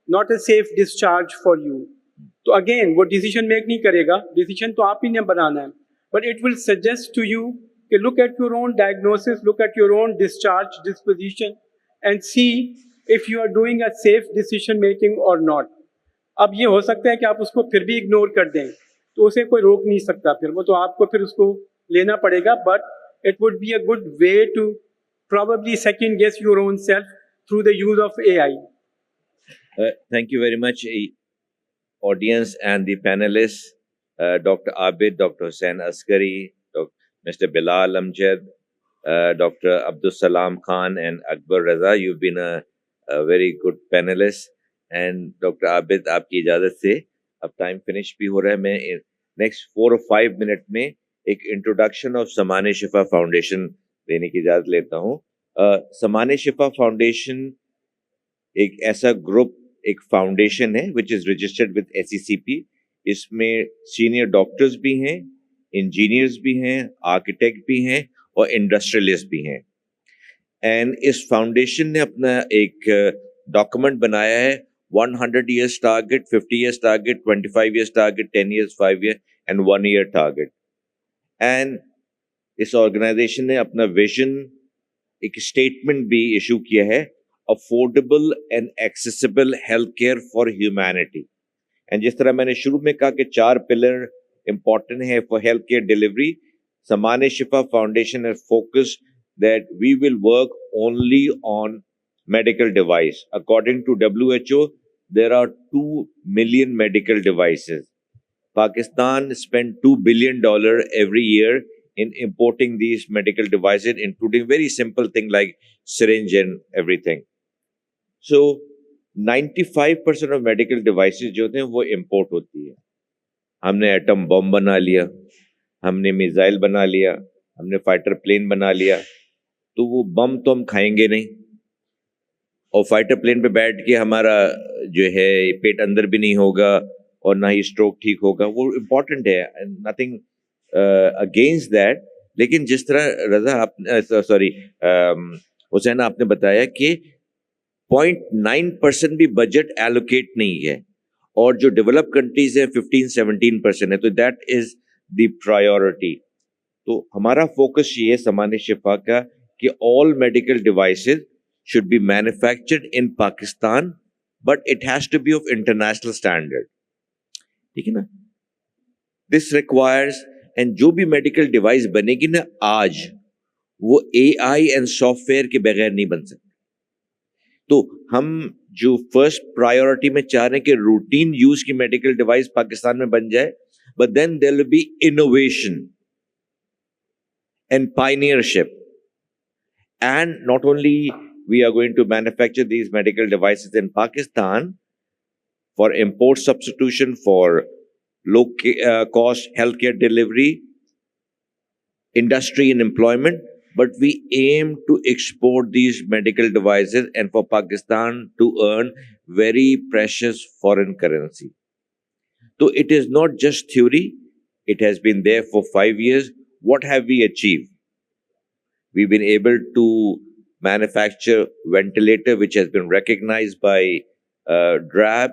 not a safe discharge for you. تو again وہ ڈیسیشن میک نہیں کرے گا, ڈیسیشن تو آپ ہی نے بنانا ہے, but it will suggest to you کہ look at your own diagnosis, look at your own discharge disposition and see if you are doing a safe decision making or not. اب یہ ہو سکتا ہے کہ آپ اس کو پھر بھی اگنور کر دیں, تو اسے کوئی روک نہیں سکتا, پھر وہ تو آپ کو پھر اس کو لینا پڑے گا, but it would be a good way to probably second guess your own self through the use of AI. Thank you very much, audience and the panelists, Dr. Abid, Dr. Hussain Askari, Mr. Bilal Amjad, Dr. Abdul Salam Khan and Akbar Raza. You've been a very good panelist. And Dr. Abid, آپ کی اجازت سے اب time finish بھی ہو رہا ہے, میں next 4 or 5 minute میں ایک انٹروڈکشن آف سمان شفا فاؤنڈیشن دینے کی اجازت لیتا ہوں. سمان شفا فاؤنڈیشن ایک ایسا گروپ, ایک فاؤنڈیشن ہے وچ از رجسٹرڈ ود SECP. اس میں سینئر ڈاکٹرز بھی ہیں, انجینئرز بھی ہیں, آرکیٹیکٹ بھی ہیں اور انڈسٹریلسٹ بھی ہیں. اینڈ اس فاؤنڈیشن نے اپنا ایک ڈاکومنٹ بنایا ہے, 100 years target, 50 years target, 25 years target, 10 years, 5 years and 1 year target. And اس آرگنائزیشن نے اپنا ویژن ایک اسٹیٹمنٹ بھی ایشو کیا ہے, affordable and accessible health care for humanity. And جس طرح میں نے شروع میں کہا کہ 4 پلر امپورٹنٹ ہے for health care delivery, Saman Shifa foundation has focused that we will work only on medical device. According to WHO, there are 2 million medical devices. Pakistan spends $2 billion every year in importing these medical devices, including very simple things like syringe and everything. So, 95% of medical devices جو ہوتے ہیں وہ import ہوتی ہے. ہم نے atom bomb بنا لیا, ہم نے میزائل بنا لیا, ہم نے فائٹر پلین بنا لیا, تو وہ بم تو ہم کھائیں گے نہیں, اور فائٹر پلین پہ بیٹھ کے ہمارا جو ہے پیٹ اندر بھی نہیں ہوگا اور نہ ہی اسٹروک ٹھیک ہوگا. وہ امپورٹنٹ ہے, نتھنگ اگینسٹ دیٹ. لیکن جس طرح رضا آپ حسین آپ نے بتایا کہ 0.9% بھی بجٹ ایلوکیٹ نہیں ہے, اور جو ڈیولپ کنٹریز ہیں 15-17% ہے, تو دیٹ از دی پرائیورٹی. تو ہمارا فوکس یہ ہے سمان شفا کا کہ all medical devices should be manufactured in Pakistan, but it has to be of international standard. ٹھیک ہے نا, دس ریکوائرز. اینڈ جو بھی میڈیکل ڈیوائس بنے گی نا آج, وہ AI اینڈ سافٹ ویئر کے بغیر نہیں بن سکتی. تو ہم جو فرسٹ پرائیورٹی میں چاہ رہے ہیں کہ روٹین یوز کی میڈیکل ڈیوائس پاکستان میں بن جائے, but then there will be innovation and pioneership. And not only we are going to manufacture these medical devices in Pakistan for import substitution, for low cost healthcare delivery, industry and employment, but we aim to export these medical devices and for Pakistan to earn very precious foreign currency. So it is not just theory, it has been there for 5 years. What have we achieved? We've been able to manufacture ventilator which has been recognized by DRAB,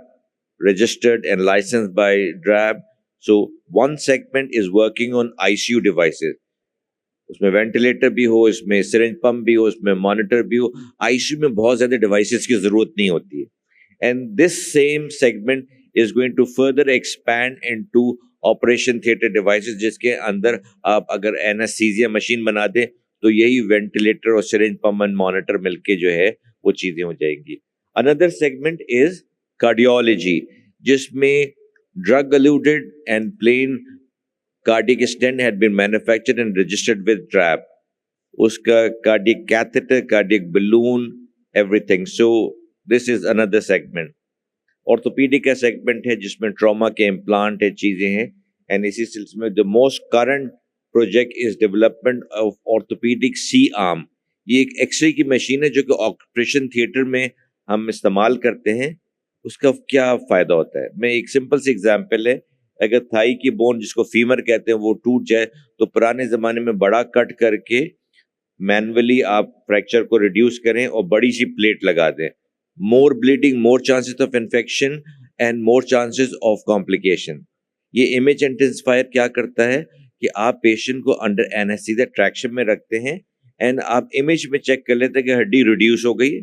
registered and licensed by DRAB. So one segment is working on ICU devices. اس میں ventilator بھی ہو, اس میں syringe pump بھی ہو, اس میں monitor بھی ہو. ICU میں بہت زیادہ devices کی ضرورت نہیں ہوتی ہے. And this same segment is going to further expand into operation theatre devices, جس کے اندر آپ اگر اینستھیزیا مشین بنا دیں تو یہی وینٹیلیٹر اور سرنج پمپ اینڈ مانیٹر مل کے جو ہے وہ چیزیں ہو جائیں گی. اندر سیگمنٹ از کارڈیولوجی, جس میں drug eluted and plain cardiac stent had been manufactured and registered with DRAP. اس کا cardiac catheter, cardiac balloon, everything. So this is another segment. Orthopedic کا segment ہے جس میں trauma کے implant ہے, چیزیں ہیں. And اسی سلسلے میں the most current project is development of orthopedic C-arm. یہ ایک ایکس-رے کی مشین ہے جو کہ آپریشن تھیٹر میں ہم استعمال کرتے ہیں. اس کا کیا فائدہ ہوتا ہے؟ میں ایک سمپل سی ایگزامپل ہے, اگر تھائی کی بون جس کو فیمر کہتے ہیں وہ ٹوٹ جائے تو پرانے زمانے میں بڑا کٹ کر کے مینولی آپ فریکچر کو ریڈیوس کریں اور بڑی سی پلیٹ لگا دیں. More bleeding, more chances of infection and more chances of complication. یہ امیج انٹینسفائر کیا کرتا ہے کہ آپ پیشنٹ کو انڈر اینستھیزیا ٹریکشن میں رکھتے ہیں اینڈ آپ امیج میں چیک کر لیتے ہیں کہ ہڈی ریڈیوس ہو گئی,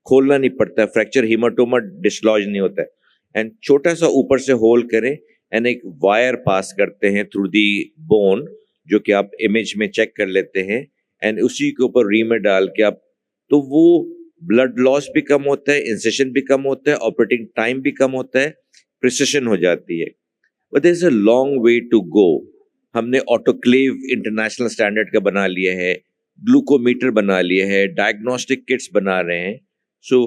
کھولنا نہیں پڑتا ہے, فریکچر ہیماٹوما ڈسلوج نہیں ہوتا ہے. اینڈ چھوٹا سا اوپر سے ہول کریں اینڈ ایک وائر پاس کرتے ہیں تھرو دی بون جو کہ آپ امیج میں چیک کر لیتے ہیں اینڈ اسی کے اوپر ری میں ڈال کے آپ, تو وہ بلڈ لاس بھی کم ہوتا ہے, انسیشن بھی کم ہوتا ہے, آپریٹنگ ٹائم بھی کم ہوتا ہے, پریسیشن ہو جاتی ہے. But there is a long way to go. ہم نے آٹوکلیو انٹرنیشنل اسٹینڈرڈ کا بنا لیا ہے, گلوکومیٹر بنا لیا ہے, ڈائگنوسٹک کٹس بنا رہے ہیں. سو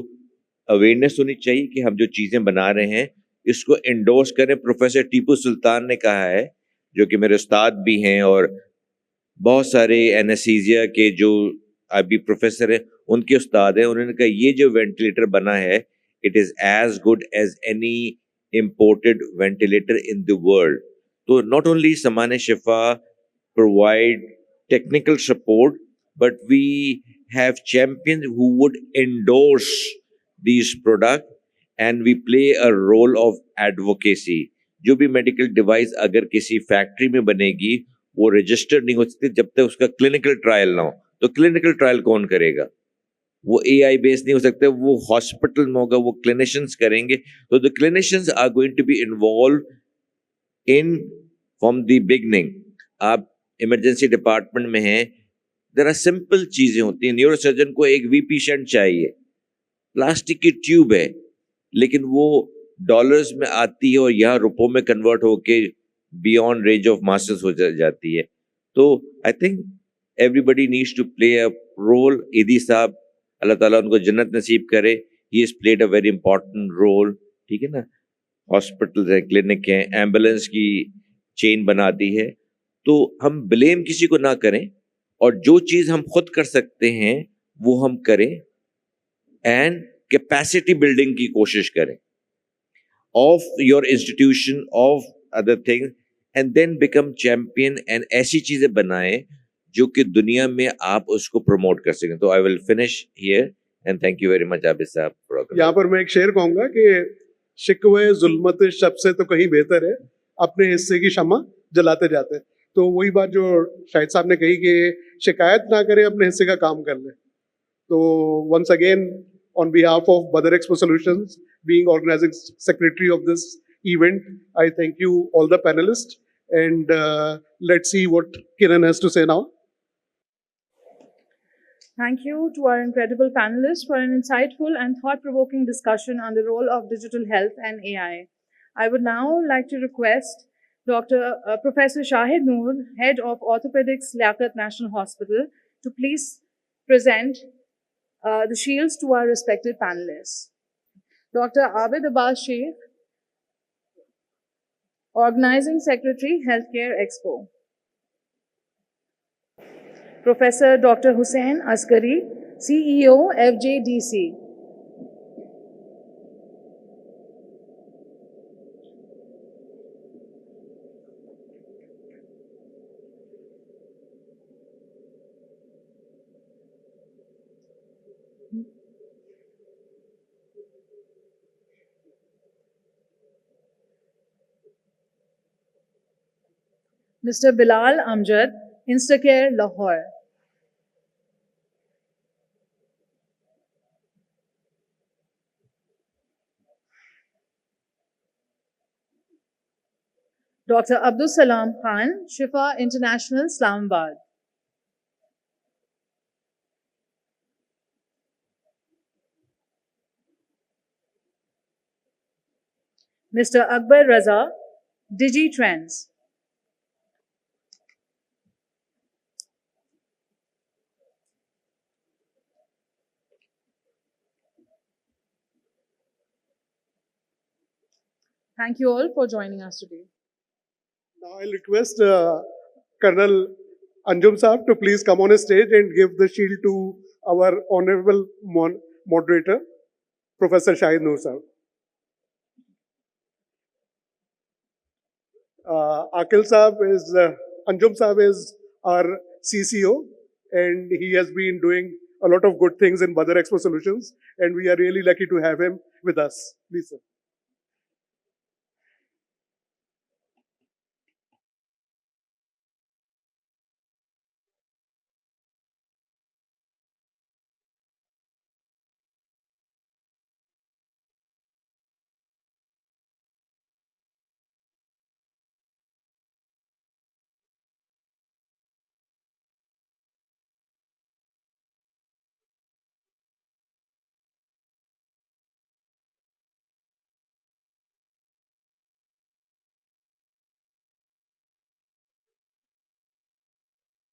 اویئرنیس ہونی چاہیے کہ ہم جو چیزیں بنا رہے ہیں اس کو انڈورس کریں. پروفیسر ٹیپو سلطان نے کہا ہے, جو کہ میرے استاد بھی ہیں اور بہت سارے اینستھیزیا کے جو ابھی پروفیسر ہیں ان کے استاد ہیں, انہوں نے کہا یہ جو وینٹیلیٹر بنا ہے it is as good as any imported ventilator in the world. تو not only Samaan Shifa provide technical support but we have champion who would endorse these products and we play a role of advocacy. جو بھی medical device اگر کسی factory میں بنے گی وہ register نہیں ہو سکتی جب تک اس کا کلینکل ٹرائل نہ ہو. تو کلینکل ٹرائل کون کرے گا؟ وہ AI بیس نہیں ہو سکتے, وہ ہاسپٹل میں ہوگا, وہ کلینیشنز کریں گے. تو the clinicians are going to be involved in from the beginning. آپ ایمرجنسی ڈپارٹمنٹ میں ہیں, there are simple چیزیں ہوتی ہیں. نیورو سرجن کو ایک VP شنٹ چاہیے, پلاسٹک کی ٹیوب ہے لیکن وہ ڈالرز میں آتی ہے اور یہاں روپوں میں کنورٹ ہو کے بیونڈ رینج آف ماسٹرز ہو جاتی ہے. تو I think everybody needs to play a role. Edhi صاحب اللہ تعالیٰ ان کو جنت نصیب کرے, he has played a very important role. ٹھیک ہے نا, ہاسپٹل ہیں, کلینک ہیں, ایمبولینس کی چین بناتی ہے. تو ہم بلیم کسی کو نہ کریں اور جو چیز ہم خود کر سکتے ہیں وہ ہم کریں اینڈ کیپیسٹی بلڈنگ کی کوشش کریں of your institution, of other thing, and then become champion and ایسی چیزیں بنائیں جو کہ دنیا میں آپ اس کو پروموٹ کر سکیں. تو I will finish here and thank you very much Abid صاحب. یہاں پر میں ایک شعر کہوں گا کہ شکوے ظلمت شب سے تو کہیں بہتر ہے اپنے حصے کی شمع جلاتے جاتے. تو وہی بات جو شاہد صاحب نے کہی کہ شکایت نہ کریں, اپنے حصے کا کام کر لیں. تو once again on behalf of Badar Expo Solutions, being organizing secretary of this event, I thank you all the panelists, and let's see what Kiran has to say now. Thank you to our incredible panelists for an insightful and thought-provoking discussion on the role of digital health and AI. I would now like to request Professor Shahid Noor, Head of Orthopedics, Liaquat National Hospital, to please present the shields to our respected panelists. Dr. Abid Abbas Sheikh, Organizing Secretary, Healthcare Expo. Professor Dr. Hussain Askari, CEO, FJDC. Mr. Bilal Amjad, Instacare, Lahore. Dr. Abdul Salam Khan, Shifa International, Islamabad. Mr. Akbar Raza, DigiTrends. Thank you all for joining us today. Now I'll request Colonel Anjum Saab to please come on a stage and give the shield to our honorable moderator, Professor Shahid Noor Saab. Akil Saab is, Anjum Saab is our CCO, and he has been doing a lot of good things in Badr Expo Solutions, and we are really lucky to have him with us. Please, sir.